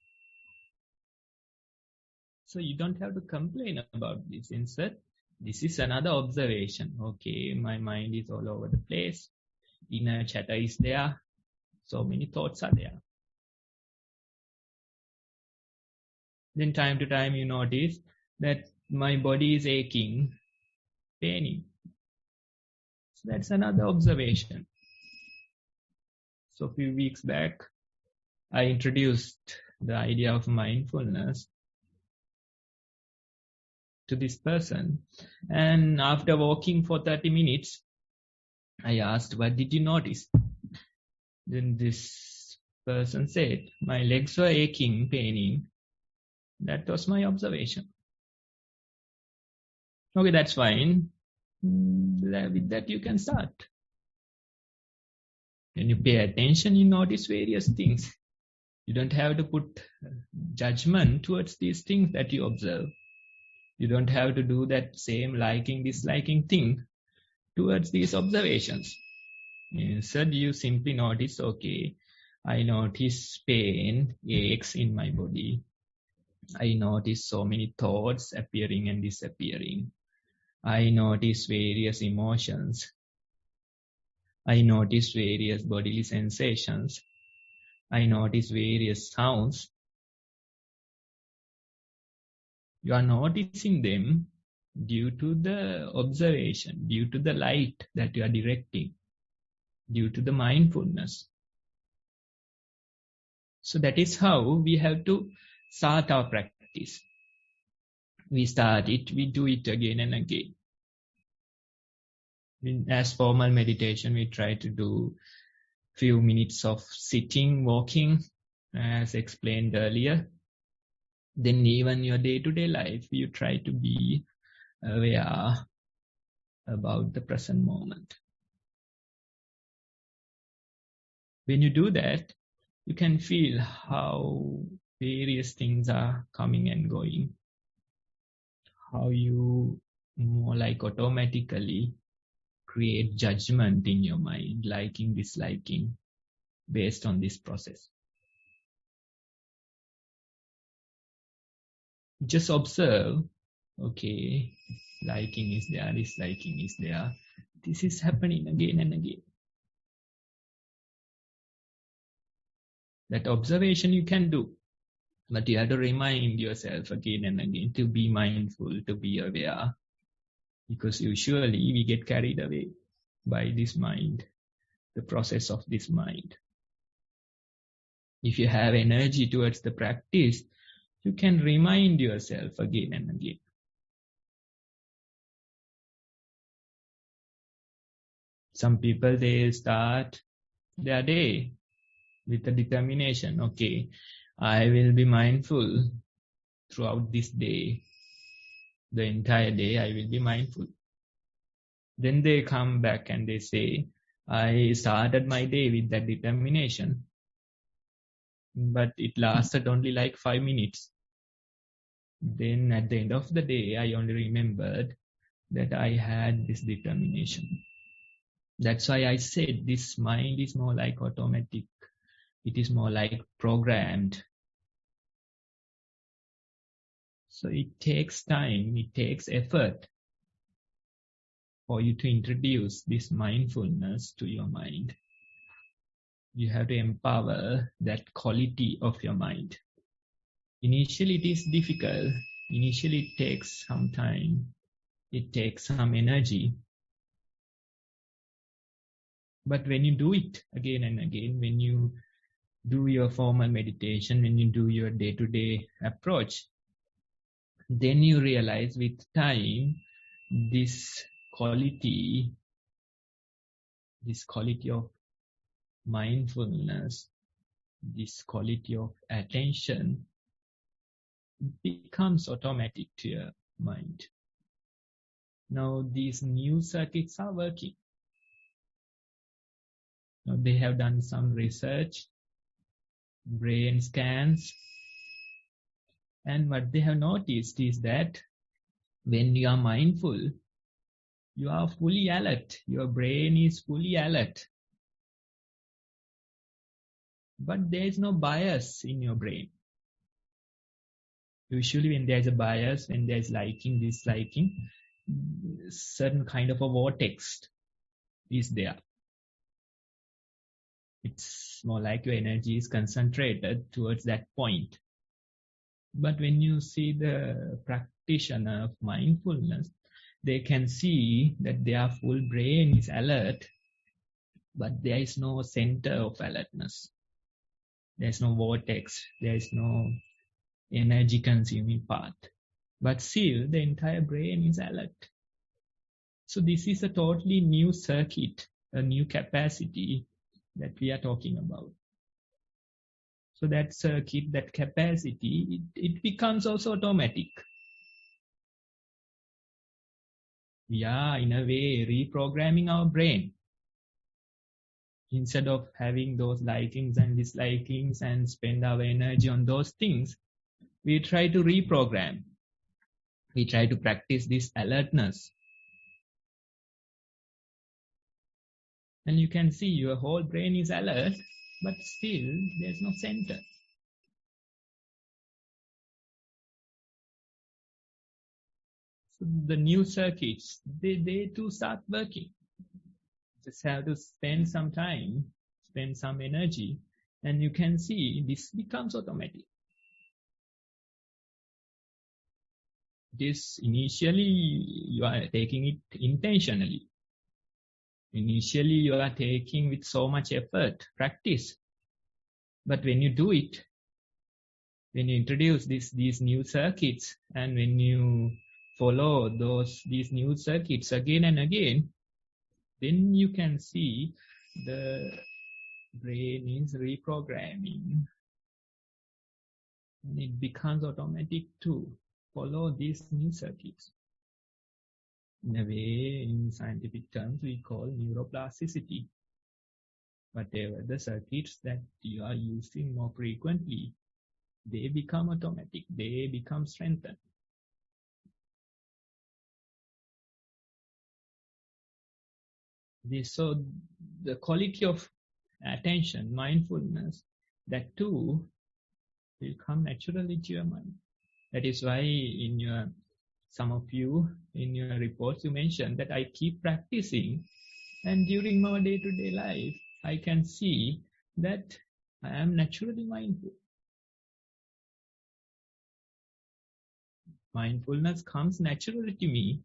So you don't have to complain about this. Instead, this is another observation. Okay, my mind is all over the place. Inner chatter is there. So many thoughts are there. Then time to time you notice that my body is aching, paining. So that's another observation. So a few weeks back, I introduced the idea of mindfulness to this person. And after walking for 30 minutes, I asked, what did you notice? Then this person said, my legs were aching, paining. That was my observation. Okay, that's fine. With that, you can start. When you pay attention, you notice various things. You don't have to put judgment towards these things that you observe. You don't have to do that same liking, disliking thing towards these observations. Instead, you simply notice, okay, I notice pain, aches in my body. I notice so many thoughts appearing and disappearing. I notice various emotions. I notice various bodily sensations. I notice various sounds. You are noticing them due to the observation, due to the light that you are directing, due to the mindfulness. So that is how we have to start our practice. We start it, we do it again and again. As formal meditation, we try to do few minutes of sitting, walking, as explained earlier. Then even your day-to-day life, you try to be aware about the present moment. When you do that, you can feel how various things are coming and going. How you more like automatically create judgment in your mind, liking, disliking, based on this process. Just observe, okay, liking is there, disliking is there. This is happening again and again. That observation you can do, but you have to remind yourself again and again to be mindful, to be aware, because usually we get carried away by this mind, the process of this mind. If you have energy towards the practice, you can remind yourself again and again. Some people, they start their day with a determination. Okay, I will be mindful throughout this day. The entire day I will be mindful. Then they come back and they say, I started my day with that determination, but it lasted only like 5 minutes. Then at the end of the day, I only remembered that I had this determination. That's why I said this mind is more like automatic. It is more like programmed. So it takes time, it takes effort for you to introduce this mindfulness to your mind. You have to empower that quality of your mind. Initially it is difficult. Initially it takes some time. It takes some energy. But when you do it again and again, when you do your formal meditation, when you do your day-to-day approach, then you realize with time, this quality of mindfulness, this quality of attention becomes automatic to your mind. Now these new circuits are working. Now, they have done some research, brain scans, and what they have noticed is that when you are mindful, you are fully alert. Your brain is fully alert. But there is no bias in your brain. Usually when there is a bias, when there is liking, disliking, certain kind of a vortex is there. It's more like your energy is concentrated towards that point. But when you see the practitioner of mindfulness, they can see that their full brain is alert, but there is no center of alertness. There is no vortex. There is no energy consuming part. But still, the entire brain is alert. So this is a totally new circuit, a new capacity that we are talking about. So that circuit, that capacity, it becomes also automatic. We are, in a way, reprogramming our brain. Instead of having those likings and dislikings and spend our energy on those things, we try to reprogram. We try to practice this alertness. And you can see your whole brain is alert, but still there's no center. So the new circuits, they too start working. Just have to spend some time, spend some energy, and you can see this becomes automatic. This initially you are taking it intentionally. Initially you are taking with so much effort, practice. But when you do it, when you introduce these new circuits, and when you follow these new circuits again and again, then you can see the brain is reprogramming. And it becomes automatic to follow these new circuits. In a way, in scientific terms, we call neuroplasticity. Whatever the circuits that you are using more frequently, they become automatic, they become strengthened. So the quality of attention, mindfulness, that too will come naturally to your mind. That is why some of you in your reports you mentioned that I keep practicing, and during my day-to-day life I can see that I am naturally mindful. Mindfulness comes naturally to me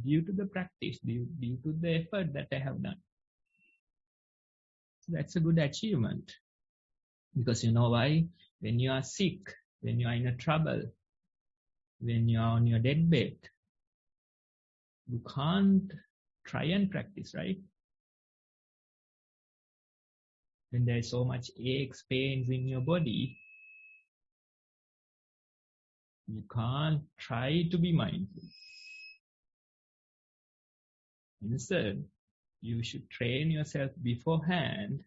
due to the practice, due to the effort that I have done. So that's a good achievement. Because you know why? When you are sick, when you are in a trouble, when you are on your deathbed, you can't try and practice, right? When there is so much aches, pains in your body, you can't try to be mindful. Instead, you should train yourself beforehand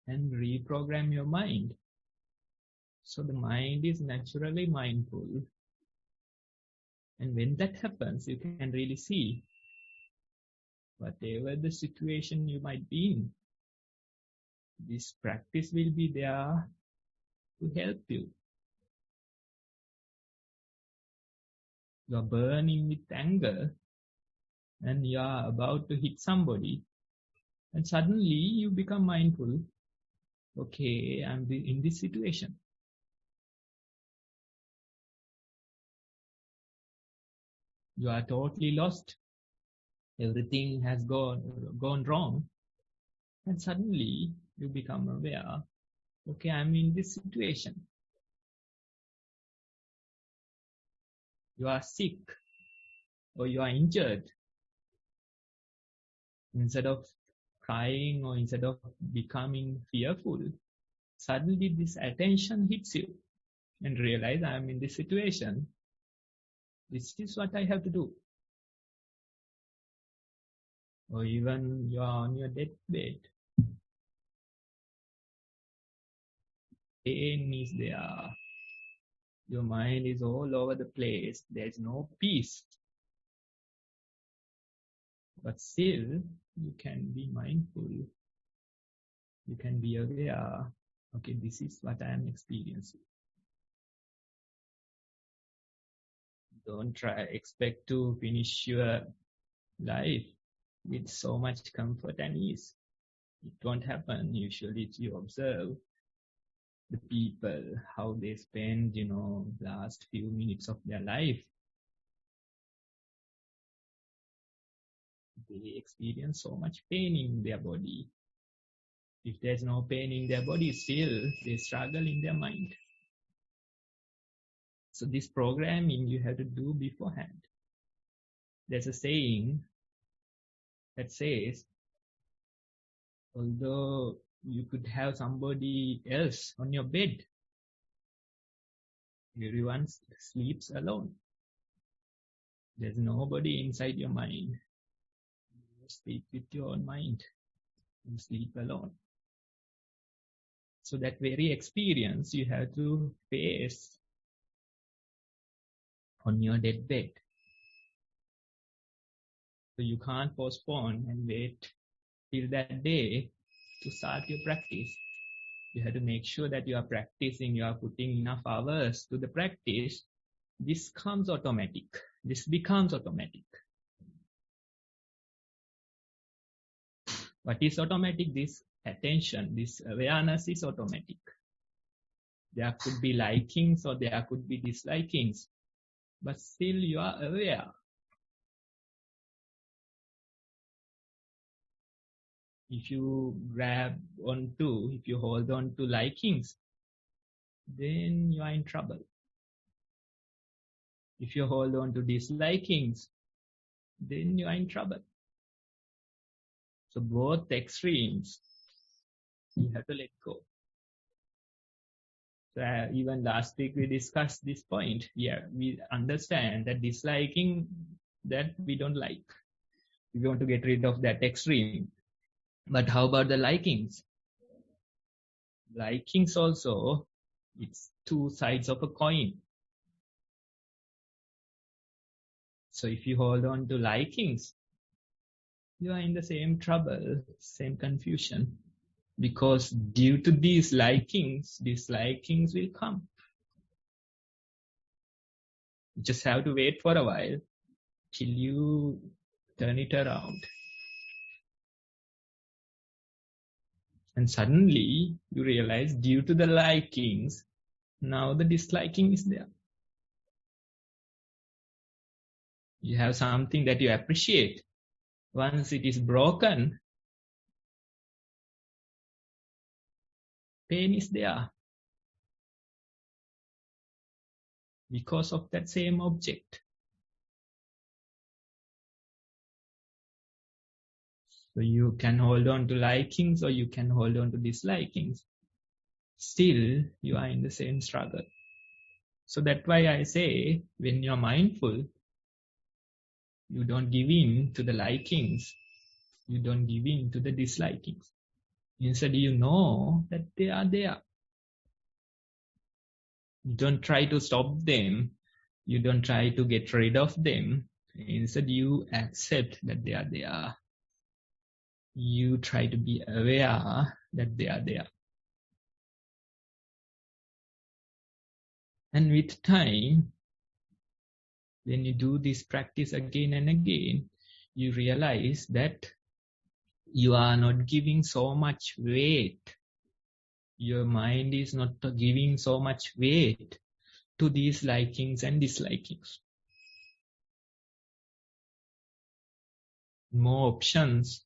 and reprogram your mind. So the mind is naturally mindful. And when that happens, you can really see whatever the situation you might be in, this practice will be there to help you. You are burning with anger and you are about to hit somebody, and suddenly you become mindful. Okay, I'm in this situation. You are totally lost. Everything has gone wrong. And suddenly you become aware. Okay, I'm in this situation. You are sick or you are injured. Instead of crying or instead of becoming fearful, suddenly this attention hits you and realize I am in this situation. This is what I have to do. or even you are on your deathbed. Pain is there. Your mind is all over the place. There's no peace. But still, you can be mindful. You can be aware. Okay, this is what I am experiencing. Don't expect to finish your life with so much comfort and ease. It won't happen. Usually you observe the people, how they spend, last few minutes of their life. They experience so much pain in their body. If there's no pain in their body, still they struggle in their mind. So this programming you have to do beforehand. There's a saying that says, although you could have somebody else on your bed, everyone sleeps alone. There's nobody inside your mind. You sleep with your own mind. You sleep alone. So that very experience you have to face on your deathbed. So you can't postpone and wait till that day to start your practice. You have to make sure that you are practicing, you are putting enough hours to the practice. This comes automatic. This becomes automatic. What is automatic? This attention, this awareness is automatic. There could be likings or there could be dislikings, but still you are aware. If you if you hold on to likings, then you are in trouble. If you hold on to dislikings, then you are in trouble. So both extremes, you have to let go. So even last week we discussed this point. Yeah, we understand that disliking that we don't like. We want to get rid of that extreme. But how about the likings? Likings also, it's two sides of a coin. So if you hold on to likings, you are in the same trouble, same confusion. Because due to these likings, dislikings will come. You just have to wait for a while till you turn it around. And suddenly you realize due to the likings, now the disliking is there. You have something that you appreciate. Once it is broken, pain is there. Because of that same object. So you can hold on to likings or you can hold on to dislikings. Still, you are in the same struggle. So that's why I say, when you're mindful, you don't give in to the likings. You don't give in to the dislikings. Instead, you know that they are there. You don't try to stop them. You don't try to get rid of them. Instead, you accept that they are there. You try to be aware that they are there. And with time, when you do this practice again and again, you realize that you are not giving so much weight. Your mind is not giving so much weight to these likings and dislikings. More options,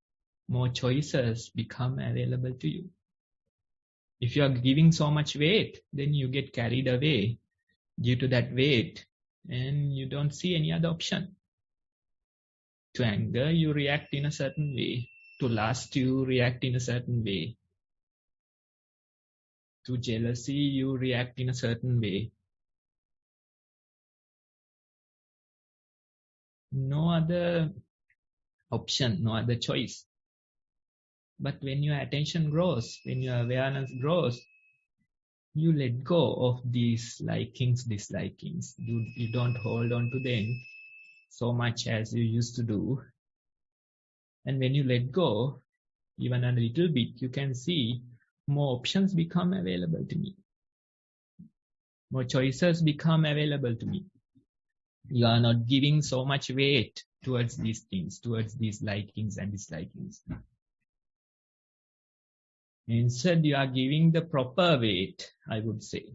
more choices become available to you. If you are giving so much weight, then you get carried away due to that weight and you don't see any other option. To anger, you react in a certain way. To lust, you react in a certain way. To jealousy, you react in a certain way. No other option, no other choice. But when your attention grows, when your awareness grows, you let go of these likings, dislikings. You don't hold on to them so much as you used to do. And when you let go, even a little bit, you can see more options become available to me. More choices become available to me. You are not giving so much weight towards these things, towards these likings and dislikings. Instead, you are giving the proper weight, I would say.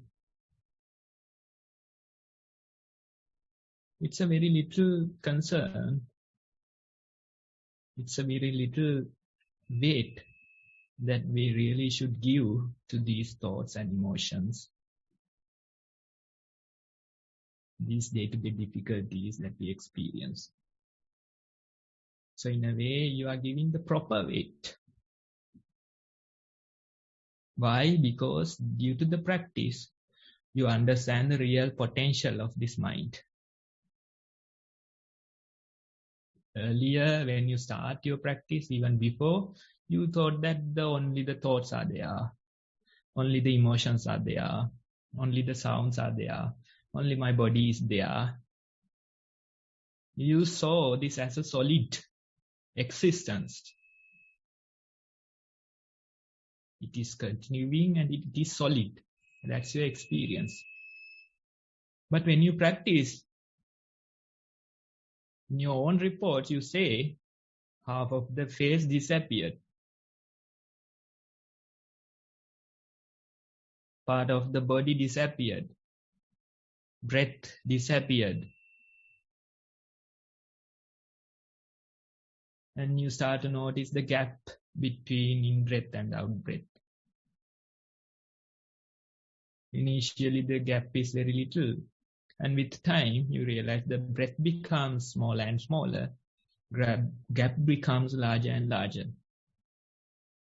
It's a very little concern. It's a very little weight that we really should give to these thoughts and emotions, these day-to-day difficulties that we experience. So in a way, you are giving the proper weight. Why? Because due to the practice, you understand the real potential of this mind. Earlier, when you start your practice, even before, you thought that only the thoughts are there, only the emotions are there, only the sounds are there, only my body is there. You saw this as a solid existence. It is continuing and it is solid. That's your experience. But when you practice, in your own reports, you say half of the face disappeared. Part of the body disappeared. Breath disappeared. And you start to notice the gap between in-breath and out-breath. Initially, the gap is very little. And with time, you realize the breath becomes smaller and smaller. Gap becomes larger and larger.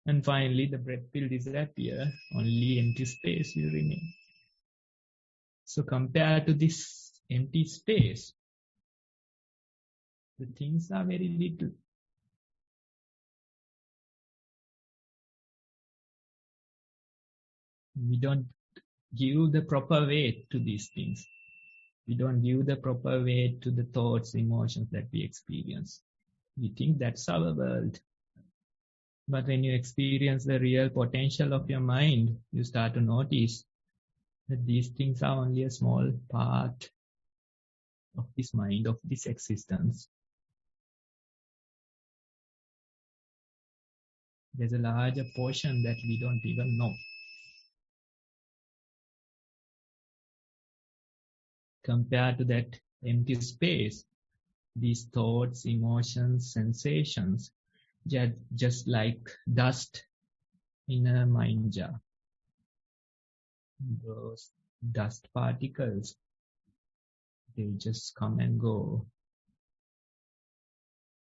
And finally, the breath will disappear. Only empty space will remain. So compared to this empty space, the things are very little. We don't give the proper weight to these things. We don't give the proper weight to the thoughts, emotions that we experience. We think that's our world. But when you experience the real potential of your mind, you start to notice that these things are only a small part of this mind, of this existence. There's a larger portion that we don't even know. Compared to that empty space, these thoughts, emotions, sensations, just like dust in a mind jar. Those dust particles, they just come and go.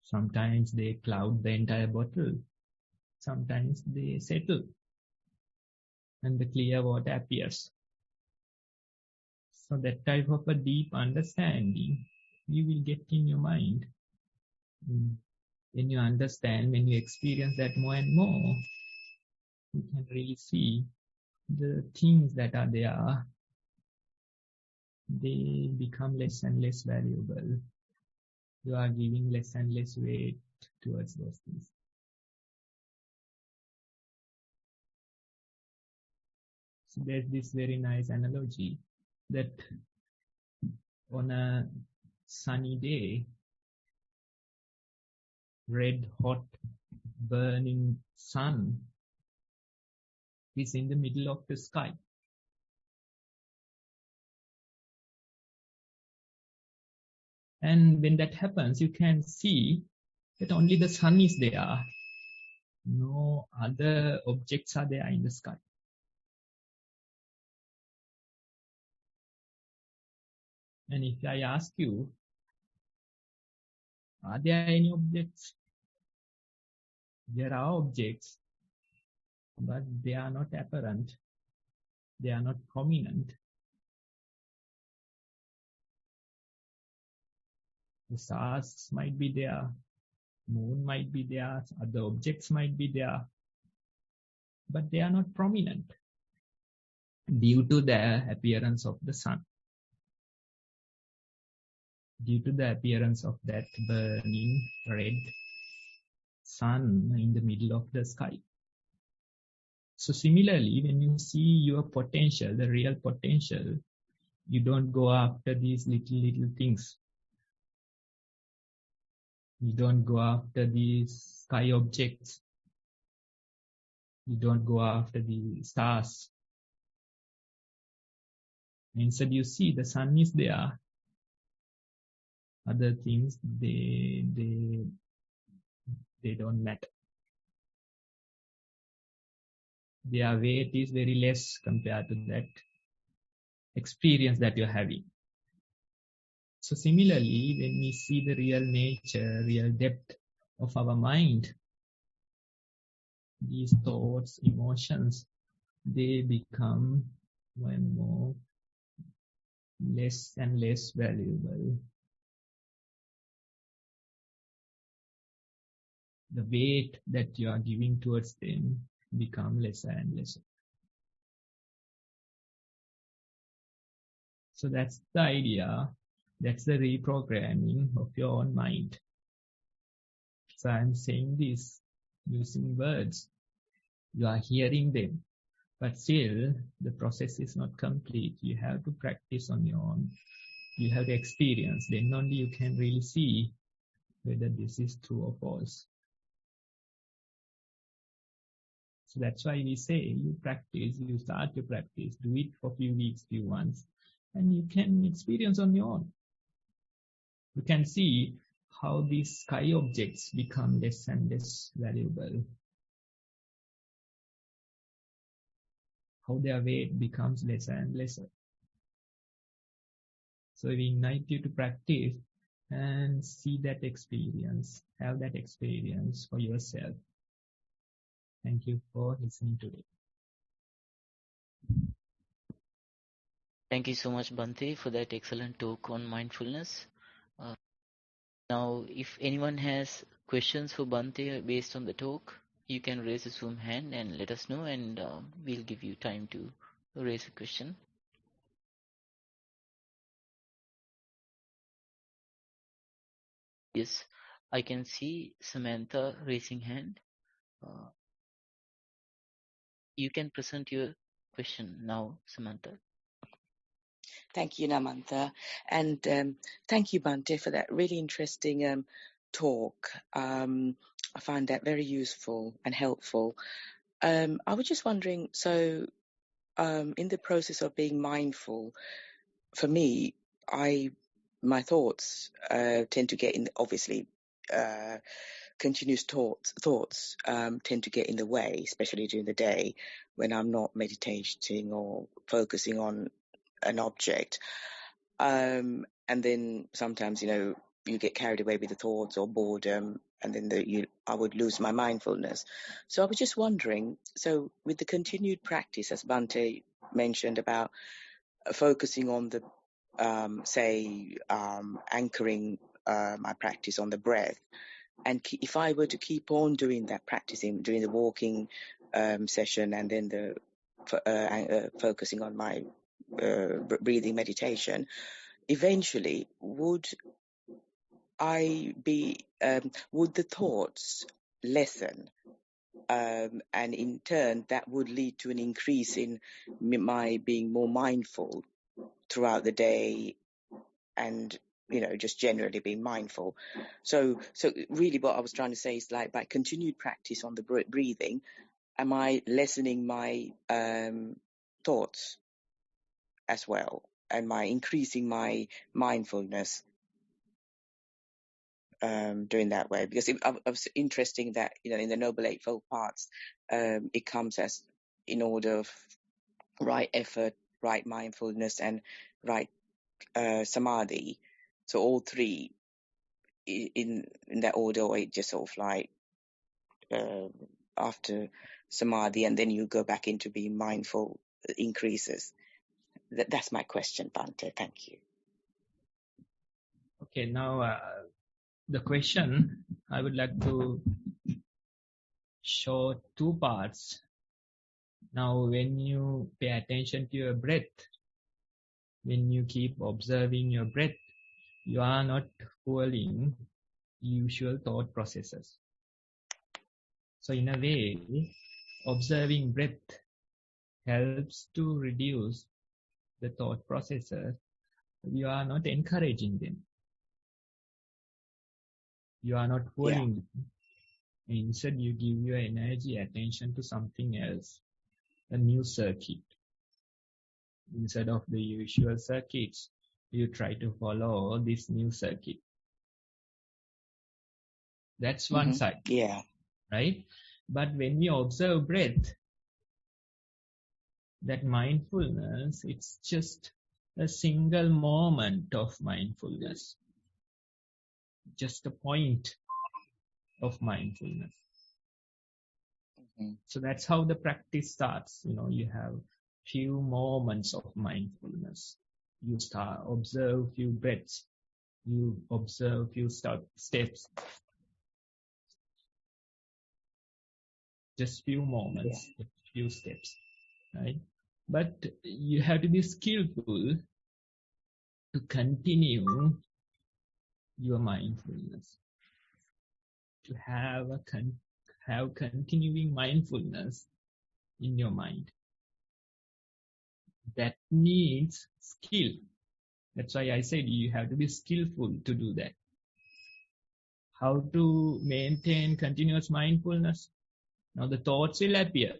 Sometimes they cloud the entire bottle. Sometimes they settle and the clear water appears. So that type of a deep understanding you will get in your mind. When you understand, when you experience that more and more, you can really see the things that are there, they become less and less valuable. You are giving less and less weight towards those things. So there's this very nice analogy that on a sunny day, red hot burning sun is in the middle of the sky. And when that happens, you can see that only the sun is there. No other objects are there in the sky. And if I ask you, are there any objects? There are objects, but they are not apparent. They are not prominent. The stars might be there, Moon might be there, other objects might be there, but they are not prominent due to the appearance of the sun, due to the appearance of that burning red sun in the middle of the sky. So similarly, when you see your potential, the real potential, you don't go after these little things. You don't go after these sky objects. You don't go after the stars. Instead, you see the sun is there. Other things, they don't matter. Their weight is very less compared to that experience that you're having. So similarly, when we see the real nature, real depth of our mind, these thoughts, emotions, they become more and more less and less valuable. The weight that you are giving towards them become lesser and lesser. So that's the idea. That's the reprogramming of your own mind. So I'm saying this using words. You are hearing them, but still the process is not complete. You have to practice on your own. You have to experience. Then only you can really see whether this is true or false. So that's why we say you practice, you start to practice, do it for a few weeks, few months, and you can experience on your own. You can see how these sky objects become less and less valuable, how their weight becomes lesser and lesser. So we invite you to practice and see that experience, have that experience for yourself. Thank you for listening today. Thank you so much, Bhante, for that excellent talk on mindfulness. Now, if anyone has questions for Bhante based on the talk, you can raise a Zoom hand and let us know, and we'll give you time to raise a question. Yes, I can see Samantha raising hand. You can present your question now, Samantha. Thank you, Namantha. And thank you, Bhante, for that really interesting talk. I find that very useful and helpful. I was just wondering, so in the process of being mindful, for me, my thoughts tend to get in, obviously, continuous thoughts tend to get in the way, especially during the day when I'm not meditating or focusing on an object. And then sometimes, you get carried away with the thoughts or boredom, and then I would lose my mindfulness. So I was just wondering, so with the continued practice, as Bhante mentioned about focusing on the, anchoring my practice on the breath, and if I were to keep on doing that, practicing during the walking session, and then the focusing on my breathing meditation, eventually would the thoughts lessen, and in turn that would lead to an increase in my being more mindful throughout the day, and just generally being mindful. So really what I was trying to say is, like, by continued practice on the breathing, am I lessening my thoughts as well? Am I increasing my mindfulness doing that way? Because it was interesting that in the Noble Eightfold Paths, it comes as in order of right effort, right mindfulness, and right samadhi. So all three in that order, or it just sort of like after samadhi, and then you go back into being mindful, increases. That's my question, Bhante. Thank you. Okay, now the question, I would like to show two parts. Now, when you pay attention to your breath, when you keep observing your breath, you are not following usual thought processes. So in a way, observing breath helps to reduce the thought processes. You are not encouraging them. You are not following them. Instead, you give your energy, attention to something else, a new circuit. Instead of the usual circuits, you try to follow this new circuit. That's one side. Yeah. Right? But when we observe breath, that mindfulness, it's just a single moment of mindfulness. Just a point of mindfulness. So that's how the practice starts. You have few moments of mindfulness. You start, observe few breaths. You observe few steps. Just few moments, few steps, right? But you have to be skillful to continue your mindfulness. To have continuing mindfulness in your mind. That needs skill. That's why I said you have to be skillful to do that. How to maintain continuous mindfulness? Now the thoughts will appear.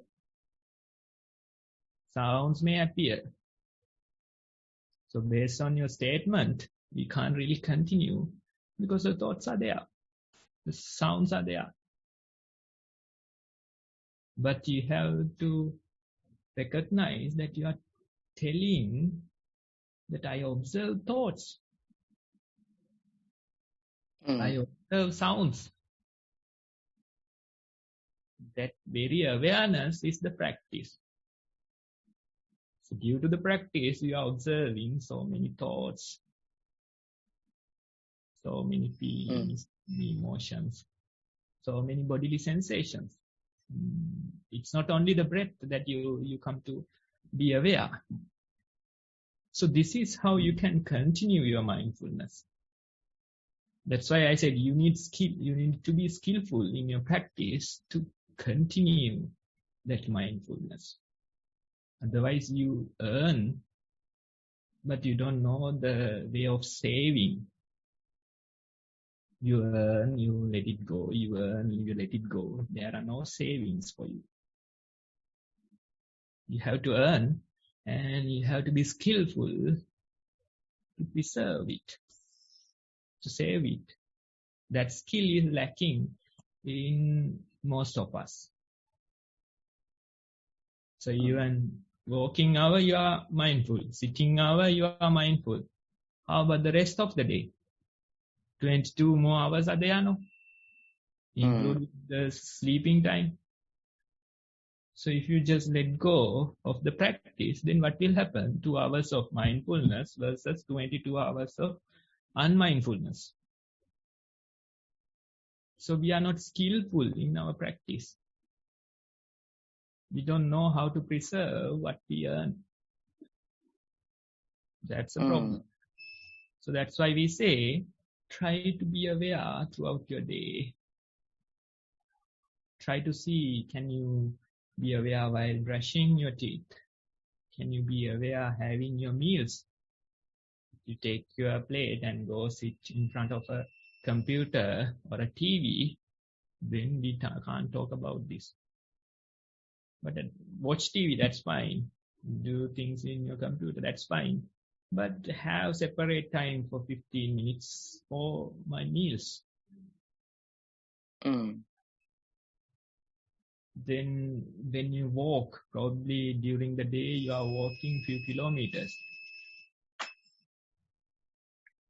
Sounds may appear. So based on your statement, we can't really continue because the thoughts are there. The sounds are there. But you have to recognize that you are telling that I observe thoughts. I observe sounds. That very awareness is the practice. So due to the practice, you are observing so many thoughts, so many feelings, emotions, so many bodily sensations. It's not only the breath that you come to be aware. So this is how you can continue your mindfulness. That's why I said you need skill. You need to be skillful in your practice to continue that mindfulness. Otherwise you earn, but you don't know the way of saving. You earn, you let it go. You earn, you let it go. There are no savings for you. You have to earn and you have to be skillful to preserve it, to save it. That skill is lacking in most of us. So even walking hour, you are mindful. Sitting hour, you are mindful. How about the rest of the day? 22 more hours are there, no? Including the sleeping time. So if you just let go of the practice, then what will happen? 2 hours of mindfulness versus 22 hours of unmindfulness. So we are not skillful in our practice. We don't know how to preserve what we earn. That's a problem. So that's why we say, try to be aware throughout your day. Try to see, can you be aware while brushing your teeth? Can you be aware having your meals? You take your plate and go sit in front of a computer or a TV, then we can't talk about this. But watch TV, that's fine. Do things in your computer, that's fine. But have separate time for 15 minutes for my meals. Then when you walk, probably during the day you are walking few kilometers.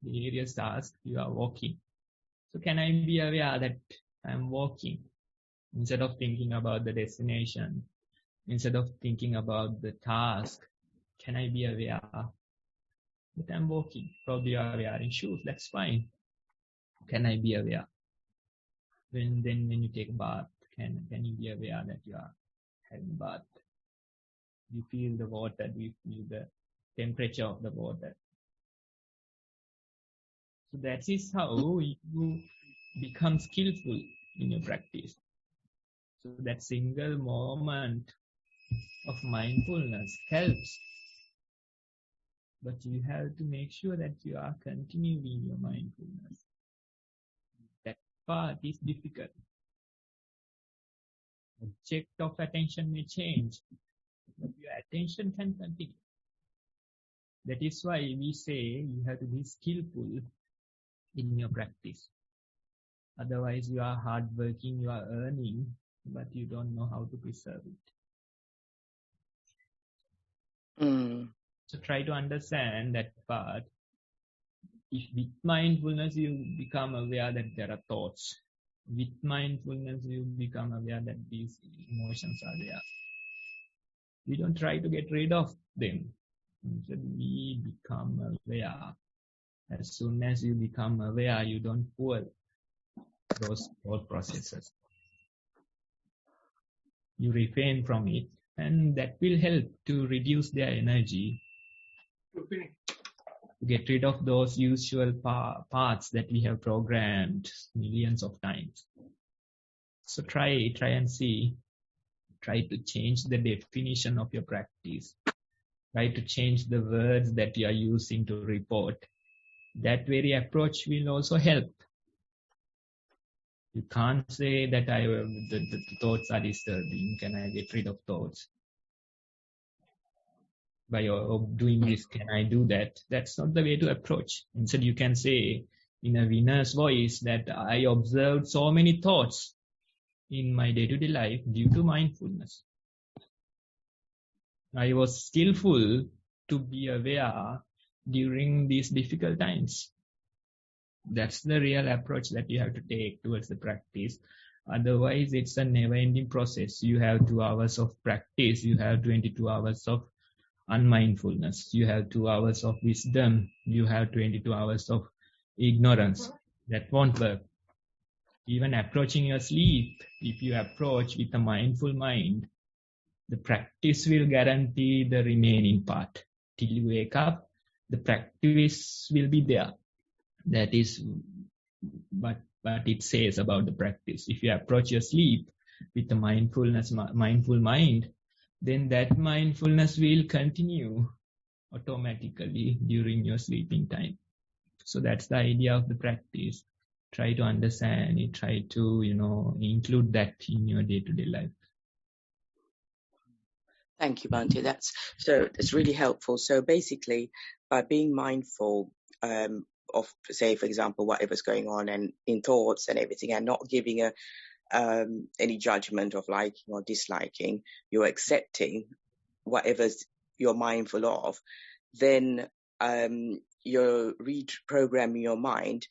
The various tasks you are walking. So can I be aware that I'm walking? Instead of thinking about the destination, instead of thinking about the task, can I be aware that I'm walking? Probably you are wearing shoes, that's fine. can I be aware? When you take a bath, can you be aware that you are having a bath? You feel the water, you feel the temperature of the water. So that is how you become skillful in your practice. So that single moment of mindfulness helps. But you have to make sure that you are continuing your mindfulness. That part is difficult. Object of attention may change, but your attention can continue. That is why we say you have to be skillful in your practice. Otherwise, you are hardworking, you are earning, but you don't know how to preserve it. So try to understand that part. If with mindfulness you become aware that there are thoughts, with mindfulness you become aware that these emotions are there. We don't try to get rid of them. Instead, we become aware. As soon as you become aware, you don't fuel those thought processes. You refrain from it, and that will help to reduce their energy. To get rid of those usual paths that we have programmed millions of times. So try and see. Try to change the definition of your practice. Try to change the words that you are using to report. That very approach will also help. You can't say that the thoughts are disturbing. Can I get rid of thoughts? By doing this, can I do that? That's not the way to approach. Instead, you can say in a winner's voice that I observed so many thoughts in my day-to-day life due to mindfulness. I was skillful to be aware during these difficult times. That's the real approach that you have to take towards the practice. Otherwise, it's a never-ending process. You have 2 hours of practice. You have 22 hours of unmindfulness. You have 2 hours of wisdom. You have 22 hours of ignorance. That won't work. Even approaching your sleep, if you approach with a mindful mind, the practice will guarantee the remaining part. Till you wake up, the practice will be there. That is what it says about the practice. If you approach your sleep with a mindful mind, then that mindfulness will continue automatically during your sleeping time. So that's the idea of the practice. Try to understand it, try to, include that in your day-to-day life. Thank you, Bhante. That's really helpful. So basically, by being mindful of, say, for example, whatever's going on and in thoughts and everything, and not giving any judgment of liking or disliking, you're accepting whatever's you're mindful of, then you're reprogramming your mind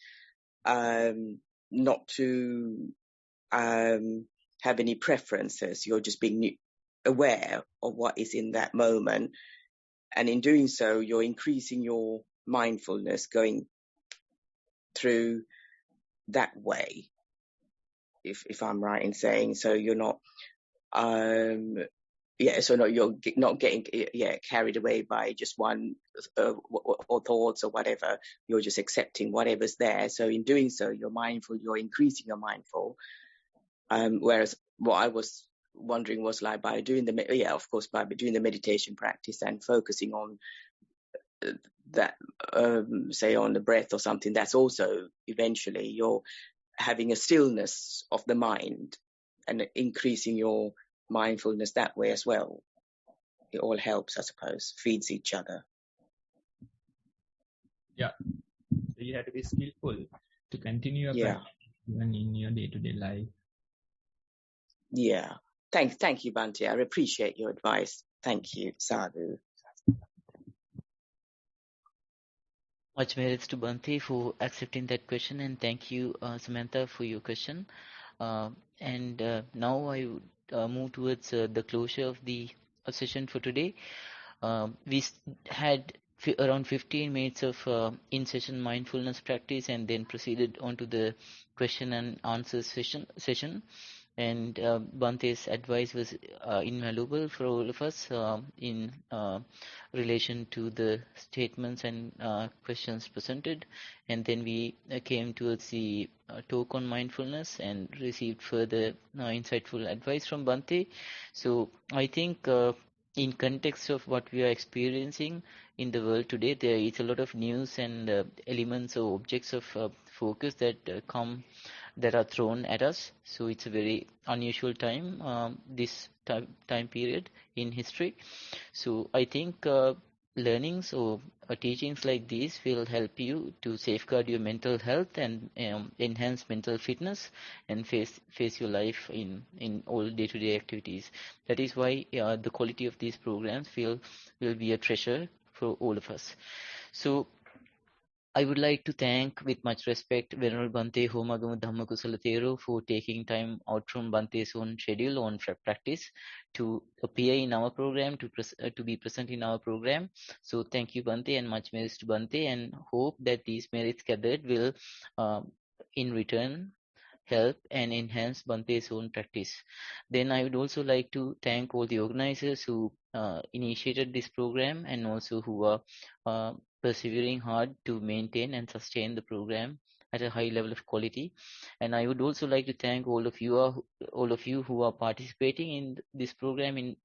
not to have any preferences. You're just being aware of what is in that moment, and in doing so you're increasing your mindfulness going through that way, if I'm right in saying. So you're not you're not getting carried away by just one or thoughts or whatever. You're just accepting whatever's there. So in doing so, you're mindful, you're increasing your mindful. Whereas what I was wondering was like by doing the meditation practice and focusing on that, say on the breath or something, that's also eventually you're having a stillness of the mind and increasing your mindfulness that way as well. It all helps, I suppose, feeds each other. Yeah. So you have to be skillful to continue your practice even in your day-to-day life. Yeah. Thank you, Bhante. I appreciate your advice. Thank you. Sadhu. Much merits to Bhante for accepting that question, and thank you, Samantha, for your question. And now I would move towards the closure of the session for today. We had around 15 minutes of in-session mindfulness practice, and then proceeded on to the question and answer session. And Bante's advice was invaluable for all of us in relation to the statements and questions presented. And then we came towards the talk on mindfulness and received further insightful advice from Bante. So I think in context of what we are experiencing in the world today, there is a lot of news and elements or objects of focus that that are thrown at us. So it's a very unusual time, this time period in history. So I think learnings or teachings like these will help you to safeguard your mental health and enhance mental fitness and face your life in all day-to-day activities. That is why the quality of these programs will be a treasure for all of us. So I would like to thank with much respect Venerable Bante Homagama Dhamma Kusala Thero for taking time out from Bante's own schedule on practice to appear in our program, to be present in our program. So thank you, Bante, and much merits to Bante, and hope that these merits gathered will in return help and enhance Bante's own practice. Then I would also like to thank all the organizers who initiated this program, and also who are persevering hard to maintain and sustain the program at a high level of quality. And I would also like to thank all of you who are participating in this program, in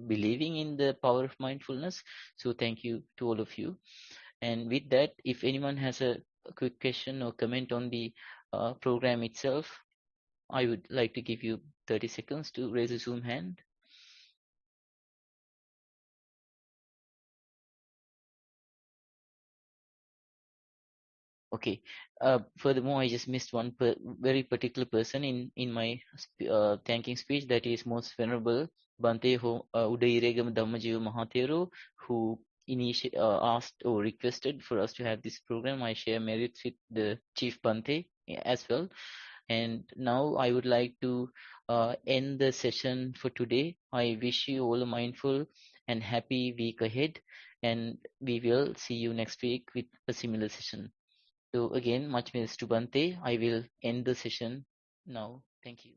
believing in the power of mindfulness. So thank you to all of you. And with that, if anyone has a quick question or comment on the program itself, I would like to give you 30 seconds to raise a Zoom hand. Okay. Furthermore, I just missed one very particular person in my thanking speech, that is Most Venerable Bante Udairegam Dhammajiva Mahathero, who asked or requested for us to have this program. I share merits with the Chief Bante as well. And now I would like to end the session for today. I wish you all a mindful and happy week ahead, and we will see you next week with a similar session. So again, much merits to Bante. I will end the session now. Thank you.